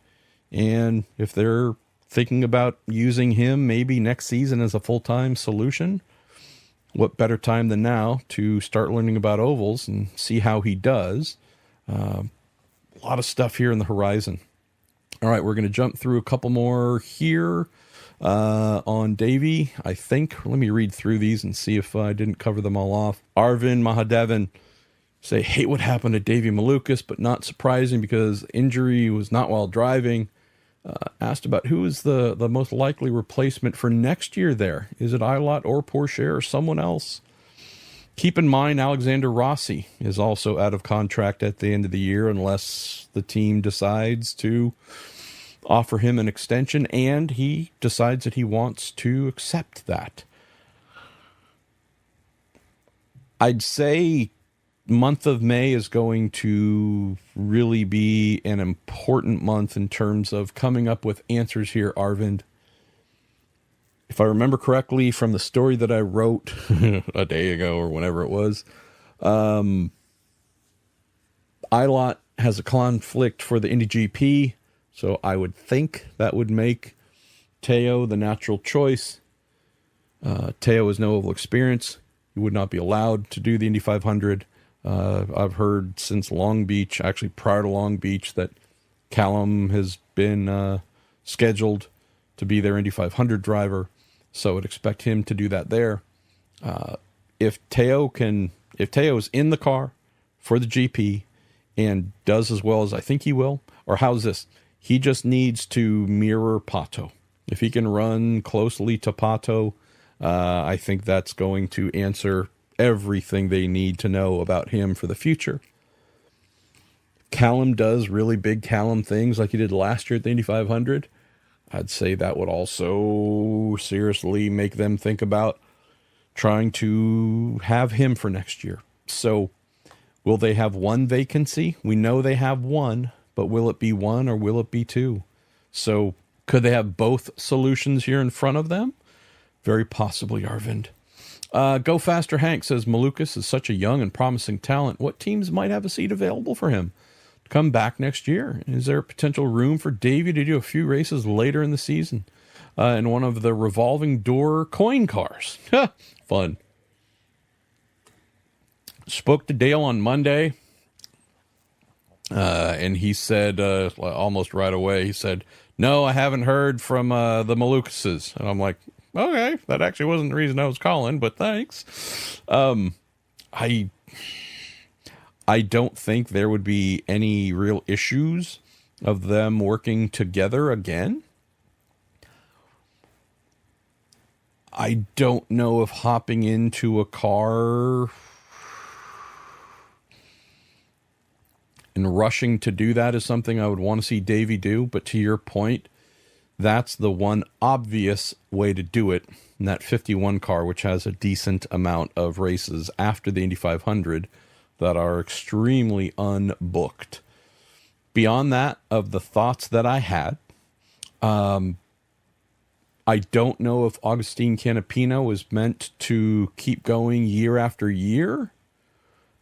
and if they're thinking about using him maybe next season as a full-time solution, what better time than now to start learning about ovals and see how he does. A lot of stuff here in the horizon. All right, we're going to jump through a couple more here on Davey, I think. Let me read through these and see if I didn't cover them all off. Arvind Mahadevan say, hate what happened to Davey Malukas, but not surprising because injury was not while driving. Asked about who is the most likely replacement for next year there. Is it Ilott or Porsche or someone else? Keep in mind, Alexander Rossi is also out of contract at the end of the year unless the team decides to offer him an extension and he decides that he wants to accept that. I'd say month of May is going to really be an important month in terms of coming up with answers here, Arvind. If I remember correctly from the story that I wrote a day ago or whenever it was, Ilott has a conflict for the Indy GP, so I would think that would make Teo the natural choice. Teo has no oval experience. He would not be allowed to do the Indy 500. I've heard since Long Beach, actually prior to Long Beach, that Callum has been scheduled to be their Indy 500 driver. So I would expect him to do that there. If Teo is in the car for the GP and does as well as I think he will, or how's this? He just needs to mirror Pato. If he can run closely to Pato, I think that's going to answer everything they need to know about him for the future. Callum does really big Callum things like he did last year at the Indy 500. I'd say that would also seriously make them think about trying to have him for next year. So will they have one vacancy? We know they have one, but will it be one or will it be two? So could they have both solutions here in front of them? Very possibly, Arvind. Go Faster Hank says, Malukas is such a young and promising talent. What teams might have a seat available for him to come back next year? Is there a potential room for Davey to do a few races later in the season in one of the revolving door coin cars? Fun. Spoke to Dale on Monday, and he said almost right away, he said, no, I haven't heard from the Malukases. And I'm like, okay, that actually wasn't the reason I was calling, but thanks. I don't think there would be any real issues of them working together again. I don't know if hopping into a car and rushing to do that is something I would want to see Davey do, but to your point, that's the one obvious way to do it in that 51 car, which has a decent amount of races after the Indy 500 that are extremely unbooked. Beyond that, of the thoughts that I had, I don't know if Agustin Canapino was meant to keep going year after year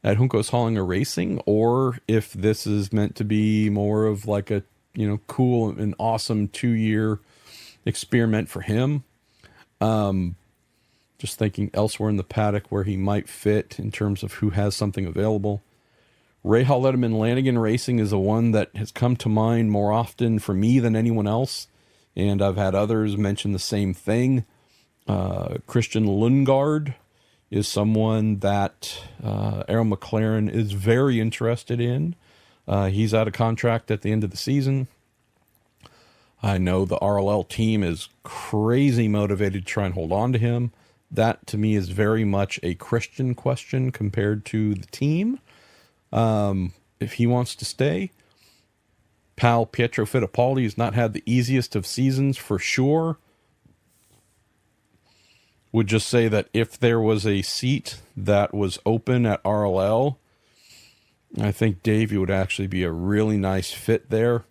at Juncos Hollinger Racing, or if this is meant to be more of like a cool and awesome 2-year experiment for him. Just thinking elsewhere in the paddock where he might fit in terms of who has something available. Rahal Letterman Lanigan Racing is the one that has come to mind more often for me than anyone else, and I've had others mention the same thing. Christian Lundgaard is someone that Arrow McLaren is very interested in. He's out of contract at the end of the season. I know the RLL team is crazy motivated to try and hold on to him. That, to me, is very much a Christian question compared to the team. If he wants to stay, pal Pietro Fittipaldi has not had the easiest of seasons for sure. Would just say that if there was a seat that was open at RLL, I think Davey would actually be a really nice fit there.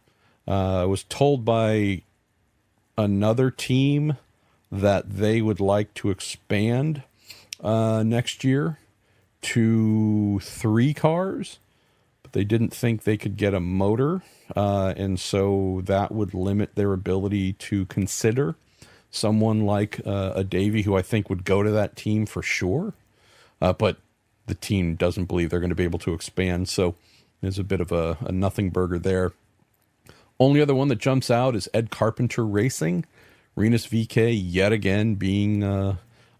I was told by another team that they would like to expand next year to 3 cars, but they didn't think they could get a motor, and so that would limit their ability to consider someone like a Davey, who I think would go to that team for sure, but the team doesn't believe they're going to be able to expand, so there's a bit of a nothing burger there. Only other one that jumps out is Ed Carpenter Racing. Rinus VeeKay, yet again, being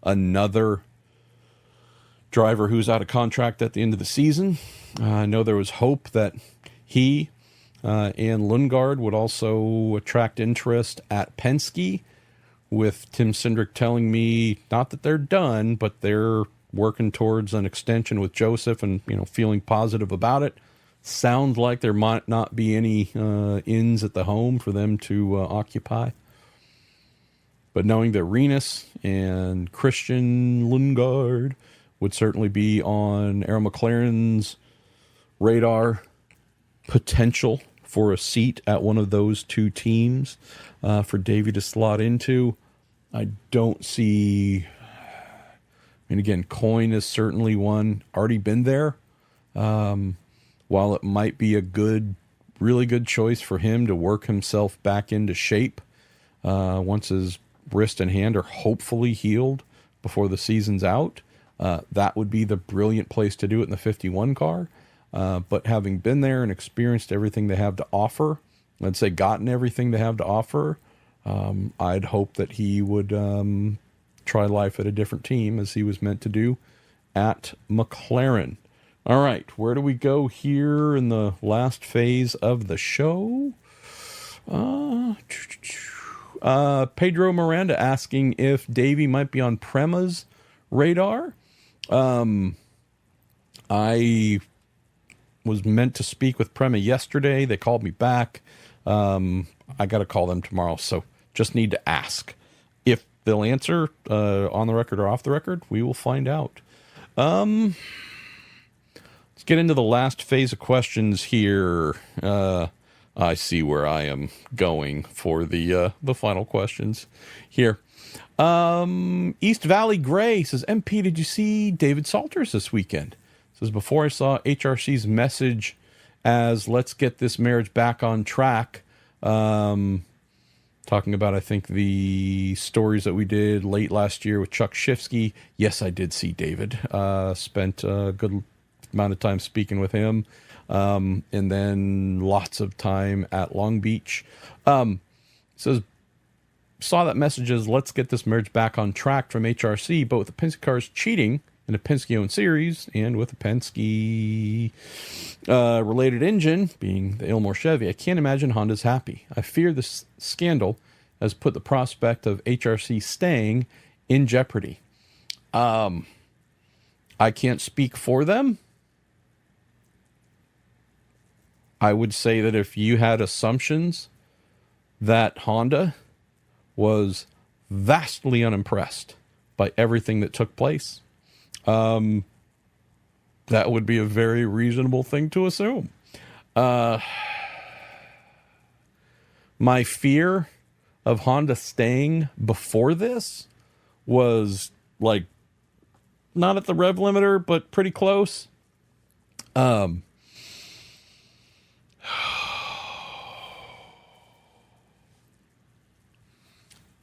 another driver who's out of contract at the end of the season. I know there was hope that he and Lundgaard would also attract interest at Penske, with Tim Cindric telling me not that they're done, but they're working towards an extension with Joseph and, feeling positive about it. Sounds like there might not be any inns at the home for them to occupy. But knowing that Rinus and Christian Lundgaard would certainly be on Arrow McLaren's radar, potential for a seat at one of those 2 teams for Davey to slot into. I don't see... again, Coyne is certainly one, already been there. While it might be a really good choice for him to work himself back into shape once his wrist and hand are hopefully healed before the season's out, that would be the brilliant place to do it in the 51 car. But having been there and experienced everything they have to offer, let's say gotten everything they have to offer, I'd hope that he would try life at a different team, as he was meant to do at McLaren. All right, where do we go here in the last phase of the show? Pedro Miranda asking if Davey might be on Prema's radar. I was meant to speak with Prema yesterday. They called me back. I got to call them tomorrow, so just need to ask. If they'll answer on the record or off the record, we will find out. Let's get into the last phase of questions here. I see where I am going for the final questions here. East Valley Gray says, MP, did you see David Salters this weekend? Says, before I saw HRC's message as let's get this marriage back on track, talking about, I think, the stories that we did late last year with Chuck Shifsky. Yes, I did see David. Spent a good amount of time speaking with him. And then lots of time at Long Beach. Says, saw that message as let's get this marriage back on track from HRC, but with the Penske cars cheating in a Penske-owned series and with a Penske related engine being the Ilmor Chevy, I can't imagine Honda's happy. I fear this scandal has put the prospect of HRC staying in jeopardy. I can't speak for them. I would say that if you had assumptions that Honda was vastly unimpressed by everything that took place, that would be a very reasonable thing to assume. My fear of Honda staying before this was like not at the rev limiter, but pretty close.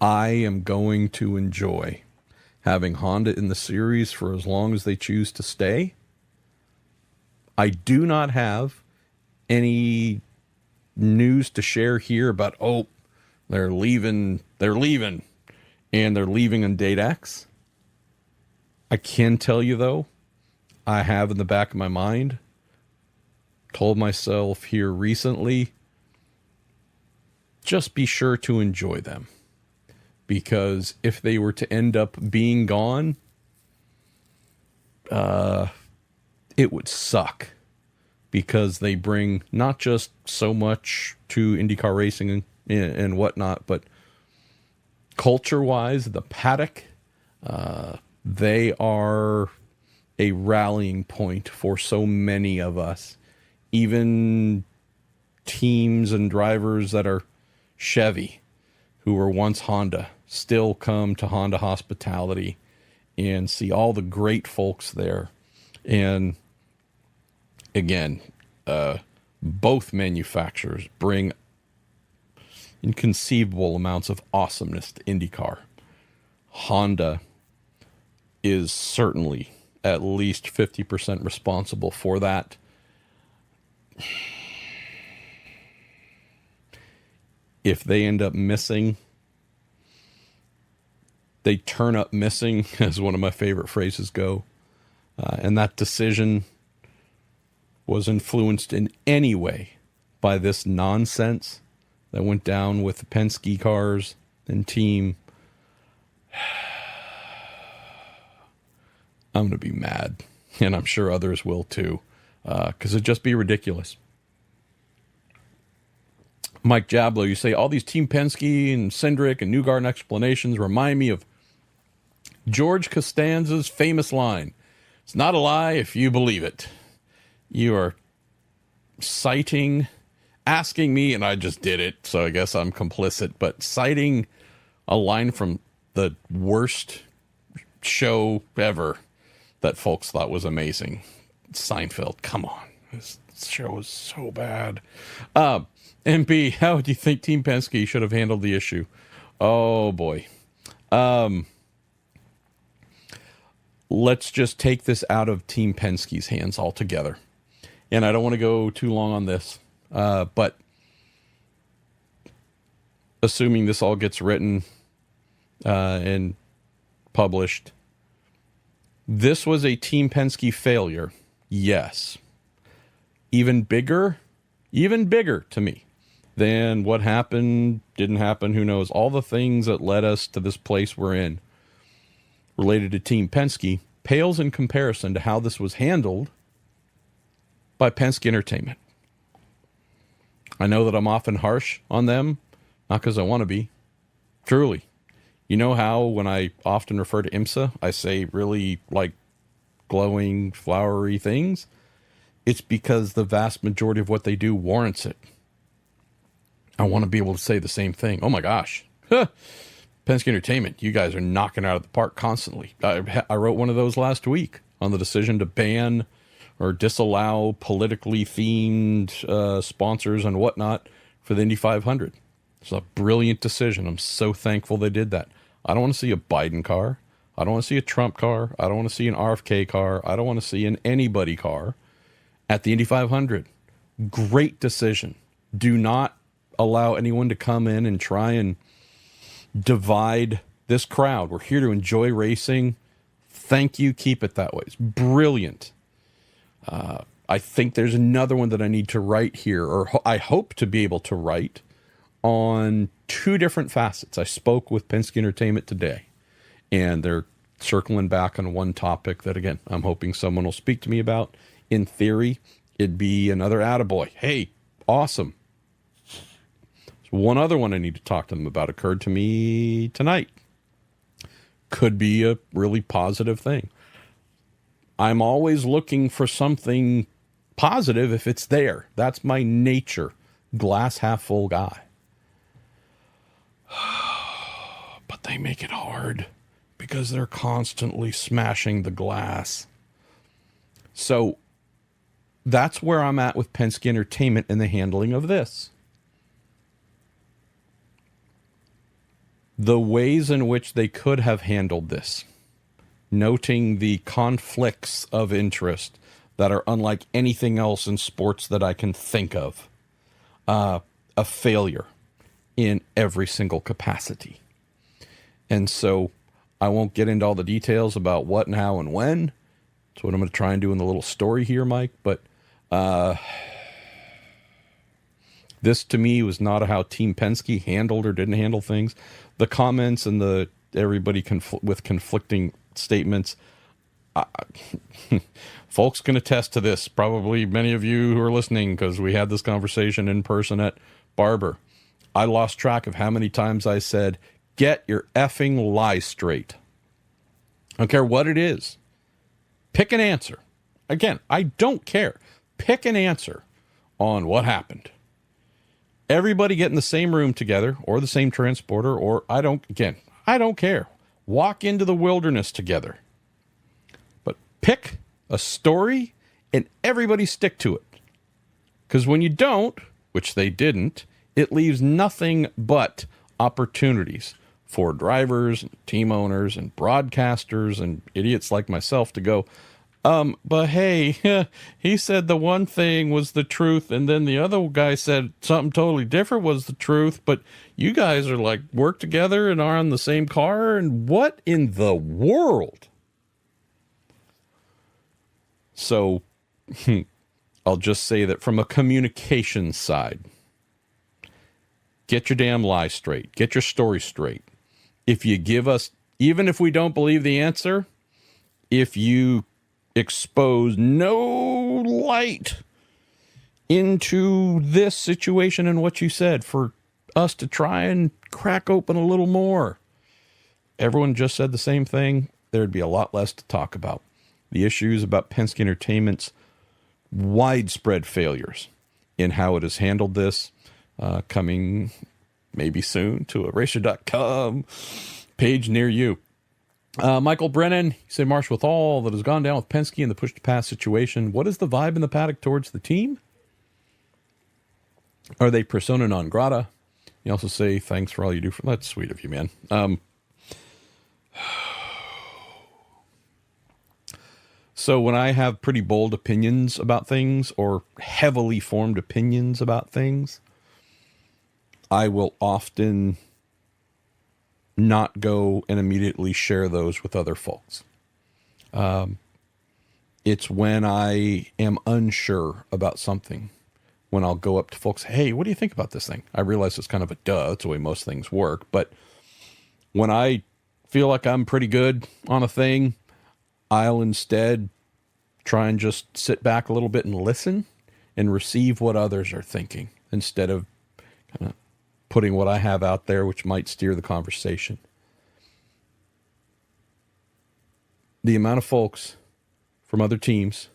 I am going to enjoy having Honda in the series for as long as they choose to stay. I do not have any news to share here about, they're leaving, and they're leaving on date X. I can tell you, though, I have in the back of my mind told myself here recently, just be sure to enjoy them. Because if they were to end up being gone, it would suck. Because they bring not just so much to IndyCar racing and whatnot, but culture-wise, the paddock, they are a rallying point for so many of us. Even teams and drivers that are Chevy, who were once Honda, still come to Honda hospitality and see all the great folks there. And again, both manufacturers bring inconceivable amounts of awesomeness to IndyCar. Honda is certainly at least 50% responsible for that. If they end up missing, they turn up missing, as one of my favorite phrases go. And that decision was influenced in any way by this nonsense that went down with the Penske cars and team. I'm going to be mad, and I'm sure others will too, because it'd just be ridiculous. Mike Jablo, you say all these Team Penske and Cindric and Newgarden explanations remind me of George Costanza's famous line. It's not a lie if you believe it. You are asking me, and I just did it, so I guess I'm complicit, but citing a line from the worst show ever that folks thought was amazing. Seinfeld, come on. This show is so bad. MP, how do you think Team Penske should have handled the issue? Oh, boy. Let's just take this out of Team Penske's hands altogether. And I don't want to go too long on this, but assuming this all gets written and published, this was a Team Penske failure. Yes. Even bigger to me than what happened, didn't happen, who knows. All the things that led us to this place we're in related to Team Penske pales in comparison to how this was handled by Penske Entertainment. I know that I'm often harsh on them, not because I want to be. Truly. You know how when I often refer to IMSA, I say really like glowing, flowery things? It's because the vast majority of what they do warrants it. I want to be able to say the same thing. Oh my gosh. Penske Entertainment, you guys are knocking out of the park constantly. I wrote one of those last week on the decision to ban or disallow politically themed sponsors and whatnot for the Indy 500. It's a brilliant decision. I'm so thankful they did that. I don't want to see a Biden car. I don't want to see a Trump car. I don't want to see an RFK car. I don't want to see an anybody car at the Indy 500. Great decision. Do not allow anyone to come in and try and divide this crowd. We're here to enjoy racing. Thank you. Keep it that way. It's brilliant. I think there's another one that I need to write here, or I hope to be able to write on two different facets. I spoke with Penske Entertainment today, and they're circling back on one topic that, again, I'm hoping someone will speak to me about. In theory, it'd be another attaboy. Hey, awesome. One other one I need to talk to them about occurred to me tonight. Could be a really positive thing. I'm always looking for something positive if it's there. That's my nature. Glass half full guy. But they make it hard because they're constantly smashing the glass. So that's where I'm at with Penske Entertainment and the handling of this. The ways in which they could have handled this noting the conflicts of interest that are unlike anything else in sports that I can think of. A failure in every single capacity. And so I won't get into all the details about what and how and when. That's what I'm going to try and do in the little story here, Mike. But this, to me, was not how Team Penske handled or didn't handle things. The comments and everybody with conflicting statements. Folks can attest to this. Probably many of you who are listening, because we had this conversation in person at Barber. I lost track of how many times I said, get your effing lie straight. I don't care what it is. Pick an answer. Again, I don't care. Pick an answer on what happened. Everybody get in the same room together or the same transporter, or I don't care. Walk into the wilderness together. But pick a story and everybody stick to it. Because when you don't, which they didn't, it leaves nothing but opportunities for drivers, and team owners, and broadcasters, and idiots like myself to go, but hey, he said the one thing was the truth, and then the other guy said something totally different was the truth, but you guys are like work together and are on the same car, and what in the world? So I'll just say that from a communication side, get your damn lie straight. Get your story straight. If you give us, even if we don't believe the answer, if you expose no light into this situation and what you said for us to try and crack open a little more, everyone just said the same thing, there'd be a lot less to talk about. The issues about Penske Entertainment's widespread failures in how it has handled this, coming maybe soon to a racer.com page near you. Michael Brennan, he said, Marsh, with all that has gone down with Penske and the push-to-pass situation, what is the vibe in the paddock towards the team? Are they persona non grata? You also say, thanks for all you do. That's sweet of you, man. So when I have pretty bold opinions about things or heavily formed opinions about things, I will often not go and immediately share those with other folks. It's when I am unsure about something, when I'll go up to folks, hey, what do you think about this thing? I realize it's kind of a duh. It's the way most things work. But when I feel like I'm pretty good on a thing, I'll instead try and just sit back a little bit and listen and receive what others are thinking instead of kind of putting what I have out there, which might steer the conversation. The amount of folks from other teams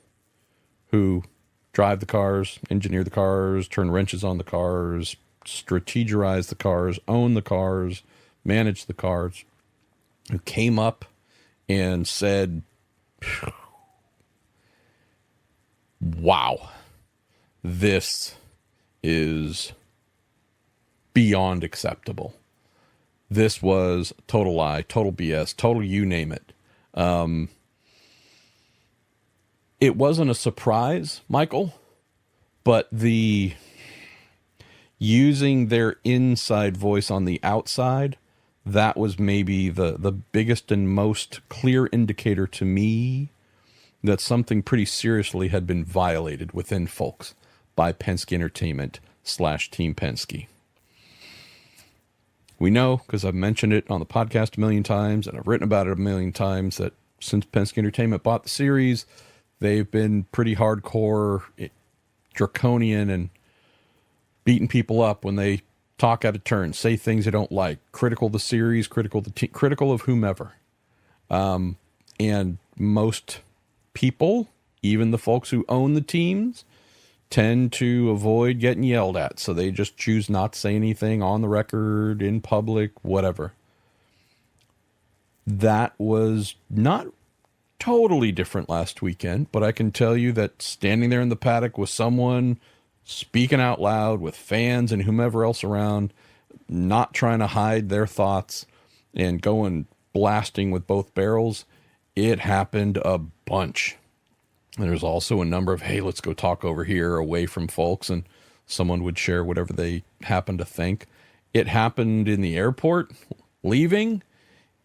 who drive the cars, engineer the cars, turn wrenches on the cars, strategize the cars, own the cars, manage the cars, who came up and said, wow, this is beyond acceptable. This was total lie, total BS, total you name it. It wasn't a surprise, Michael, but the using their inside voice on the outside, that was maybe the biggest and most clear indicator to me that something pretty seriously had been violated within folks by Penske Entertainment / Team Penske. We know, because I've mentioned it on the podcast a million times, and I've written about it a million times, that since Penske Entertainment bought the series, they've been pretty hardcore, draconian, and beating people up when they talk out of turn, say things they don't like, critical of the series, critical of the team, critical of whomever. And most people, even the folks who own the teams, tend to avoid getting yelled at, so they just choose not to say anything on the record, in public, whatever. That was not totally different last weekend, but I can tell you that standing there in the paddock with someone speaking out loud with fans and whomever else around, not trying to hide their thoughts and going blasting with both barrels, It happened a bunch. And there's also a number of, hey, let's go talk over here away from folks, and someone would share whatever they happen to think. It happened in the airport, leaving.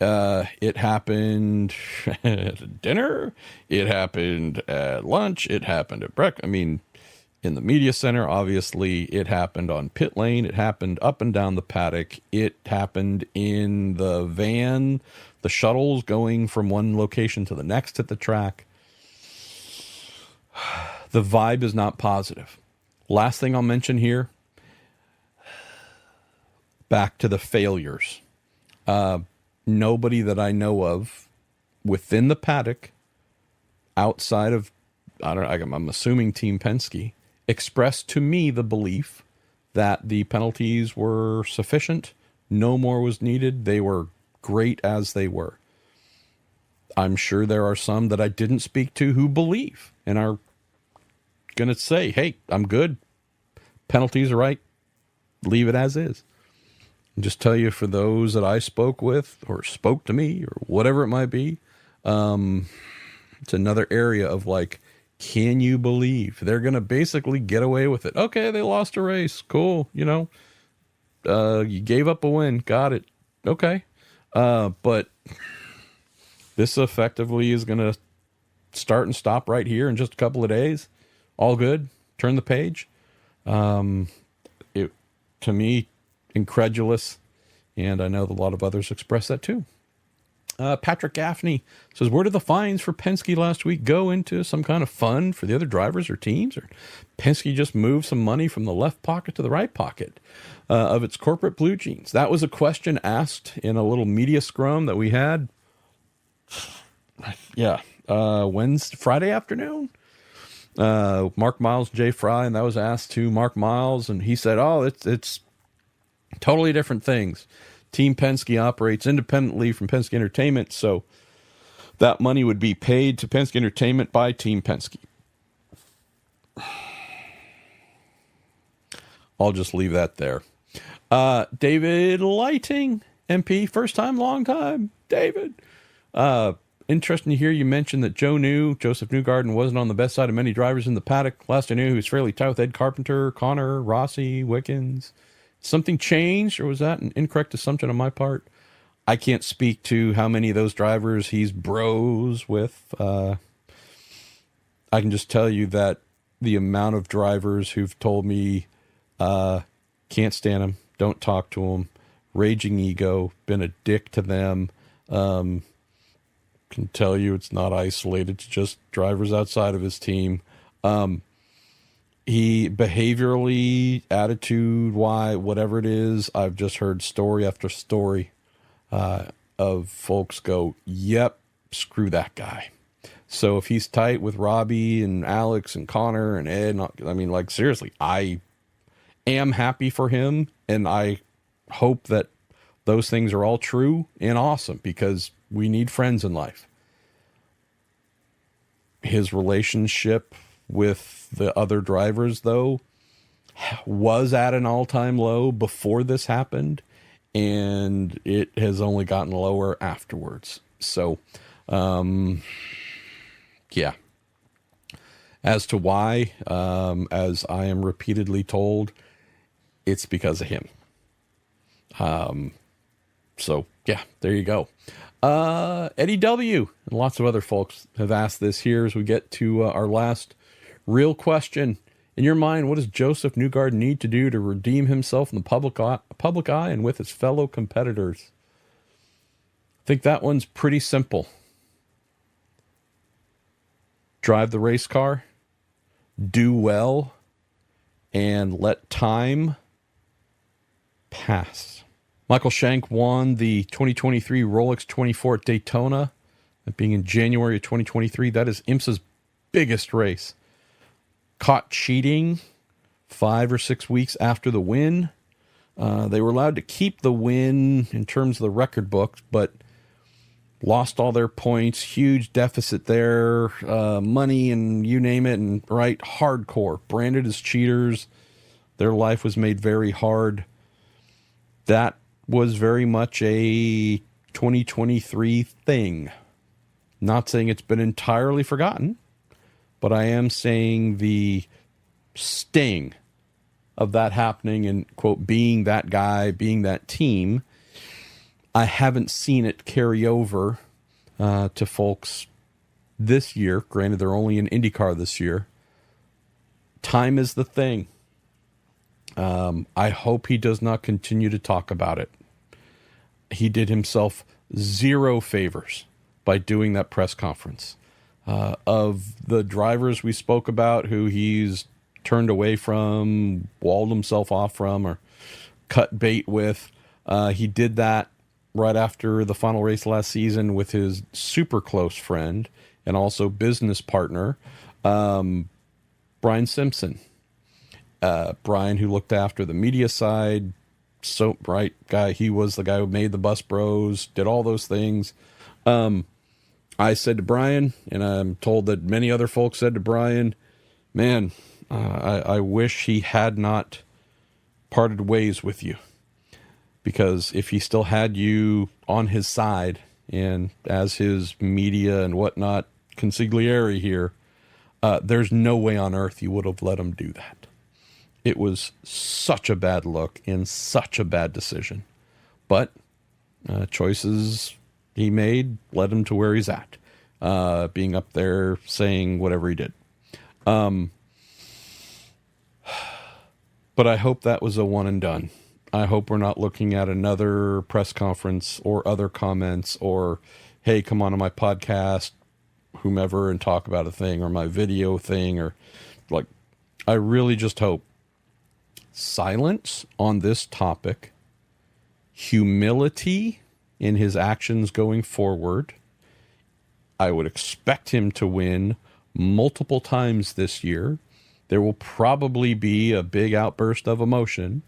It happened at dinner. It happened at lunch. It happened at breakfast. I mean, in the media center, obviously, it happened on pit lane. It happened up and down the paddock. It happened in the van, the shuttles going from one location to the next at the track. The vibe is not positive. Last thing I'll mention here, back to the failures. Nobody that I know of within the paddock, outside of, I'm assuming Team Penske, expressed to me the belief that the penalties were sufficient. No more was needed. They were great as they were. I'm sure there are some that I didn't speak to who believe and are going to say, hey, I'm good. Penalties are right. Leave it as is. And just tell you, for those that I spoke with or spoke to me or whatever it might be, it's another area of like, can you believe they're going to basically get away with it? Okay, they lost a race. Cool. You gave up a win. Got it. Okay. But this effectively is going to start and stop right here in just a couple of days. All good. Turn the page. It, to me, incredulous. And I know a lot of others express that too. Patrick Gaffney says, where did the fines for Penske last week go into? Some kind of fund for the other drivers or teams? Or Penske just moved some money from the left pocket to the right pocket of its corporate blue jeans? That was a question asked in a little media scrum that we had. Yeah. Friday afternoon. Mark Miles, Jay Fry, and that was asked to Mark Miles, and he said, oh, it's totally different things. Team Penske operates independently from Penske Entertainment, so that money would be paid to Penske Entertainment by Team Penske. I'll just leave that there. David Lighting, MP, first time, long time. David. Interesting to hear you mention that Joseph Newgarden wasn't on the best side of many drivers in the paddock. Last I knew, he was fairly tight with Ed Carpenter, Connor, Rossi, Wickens. Something changed, or was that an incorrect assumption on my part? I can't speak to how many of those drivers he's bros with. I can just tell you that the amount of drivers who've told me can't stand him, don't talk to him, raging ego, been a dick to them, can tell you it's not isolated to just drivers outside of his team. He behaviorally, attitude, why, whatever it is, I've just heard story after story of folks go, yep, screw that guy. So if he's tight with Robbie and Alex and Connor and Ed, I mean, like, seriously, I am happy for him, and I hope that those things are all true and awesome, because we need friends in life. His relationship with the other drivers, though, was at an all-time low before this happened, and it has only gotten lower afterwards. So, yeah. As to why, as I am repeatedly told, it's because of him. So, yeah, there you go. Eddie W. and lots of other folks have asked this here as we get to our last real question. In your mind, what does Joseph Newgarden need to do to redeem himself in the public eye and with his fellow competitors? I think that one's pretty simple. Drive the race car, do well, and let time pass. Michael Shank won the 2023 Rolex 24 at Daytona, that being in January of 2023. That is IMSA's biggest race. Caught cheating 5 or 6 weeks after the win. They were allowed to keep the win in terms of the record books, but lost all their points, huge deficit there, money and you name it, and right, hardcore, branded as cheaters. Their life was made very hard. That was very much a 2023 thing. Not saying it's been entirely forgotten, but I am saying the sting of that happening and, quote, being that guy, being that team, I haven't seen it carry over to folks this year. Granted, they're only in IndyCar this year. Time is the thing. I hope he does not continue to talk about it. He did himself zero favors by doing that press conference. Of the drivers we spoke about who he's turned away from, walled himself off from, or cut bait with, he did that right after the final race last season with his super close friend and also business partner, Brian Simpson. Brian, who looked after the media side, so bright guy. He was the guy who made the Bus Bros, did all those things. I said to Brian, and I'm told that many other folks said to Brian, man, I wish he had not parted ways with you. Because if he still had you on his side, and as his media and whatnot consigliere here, there's no way on earth you would have let him do that. It was such a bad look and such a bad decision. But choices he made led him to where he's at, being up there saying whatever he did. But I hope that was a one and done. I hope we're not looking at another press conference or other comments or, hey, come on to my podcast, whomever, and talk about a thing, or my video thing, or like, I really just hope silence on this topic, humility in his actions going forward. I would expect him to win multiple times this year. There will probably be a big outburst of emotion.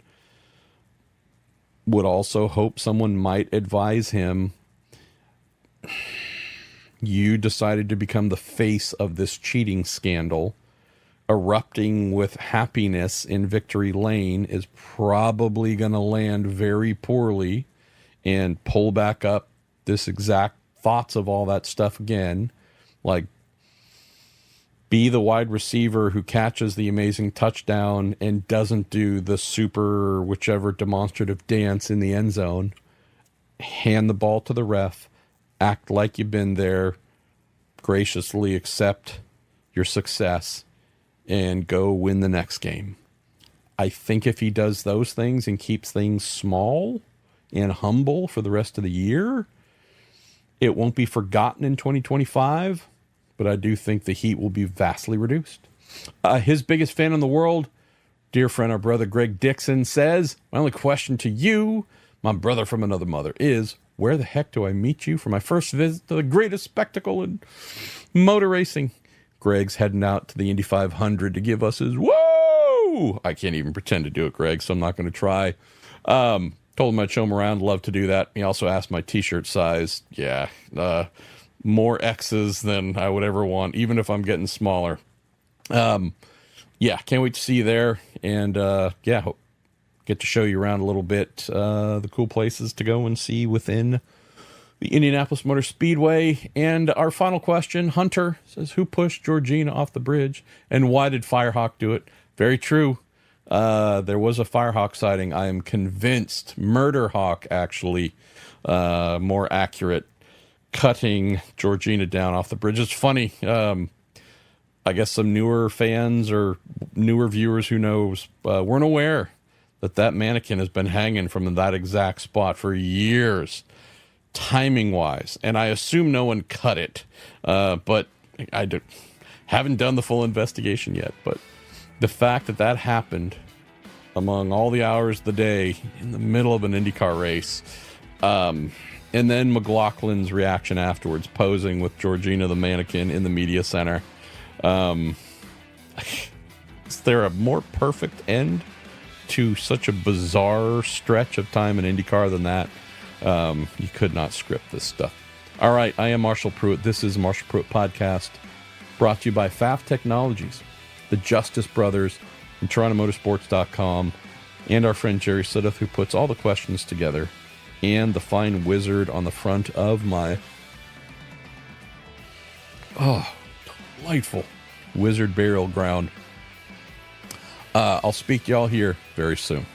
Would also hope someone might advise him, you decided to become the face of this cheating scandal. Erupting with happiness in victory lane is probably going to land very poorly, and pull back up this exact thoughts of all that stuff again. Like, be the wide receiver who catches the amazing touchdown and doesn't do the super whichever demonstrative dance in the end zone. Hand the ball to the ref, act like you've been there, graciously accept your success, and go win the next game. I think if he does those things and keeps things small and humble for the rest of the year, it won't be forgotten in 2025, but I do think the heat will be vastly reduced. His biggest fan in the world, dear friend, our brother Greg Dixon, says, my only question to you, my brother from another mother, is, where the heck do I meet you for my first visit to the greatest spectacle in motor racing? Greg's heading out to the Indy 500 to give us his whoa! I can't even pretend to do it, Greg, so I'm not going to try. Told him I'd show him around, love to do that. He also asked my t-shirt size. Yeah, more X's than I would ever want, even if I'm getting smaller. Yeah, can't wait to see you there. And yeah, hope get to show you around a little bit, the cool places to go and see within the Indianapolis Motor Speedway. And our final question, Hunter says, who pushed Georgina off the bridge and why did Firehawk do it? Very true. There was a Firehawk sighting. I am convinced Murder Hawk, actually, more accurate, cutting Georgina down off the bridge. It's funny. I guess some newer fans or newer viewers, who knows, weren't aware that that mannequin has been hanging from that exact spot for years, timing-wise. And I assume no one cut it, but haven't done the full investigation yet. But the fact that that happened among all the hours of the day in the middle of an IndyCar race, and then McLaughlin's reaction afterwards, posing with Georgina the mannequin in the media center. Is there a more perfect end to such a bizarre stretch of time in IndyCar than that? You could not script this stuff. All right, I am Marshall Pruitt. This is the Marshall Pruitt Podcast, brought to you by Pfaff Technologies, the Justice Brothers, and TorontoMotorsports.com, and our friend Jerry Sidduth, who puts all the questions together, and the fine wizard on the front of my Oh, delightful. Wizard Burial Ground. I'll speak to y'all here very soon.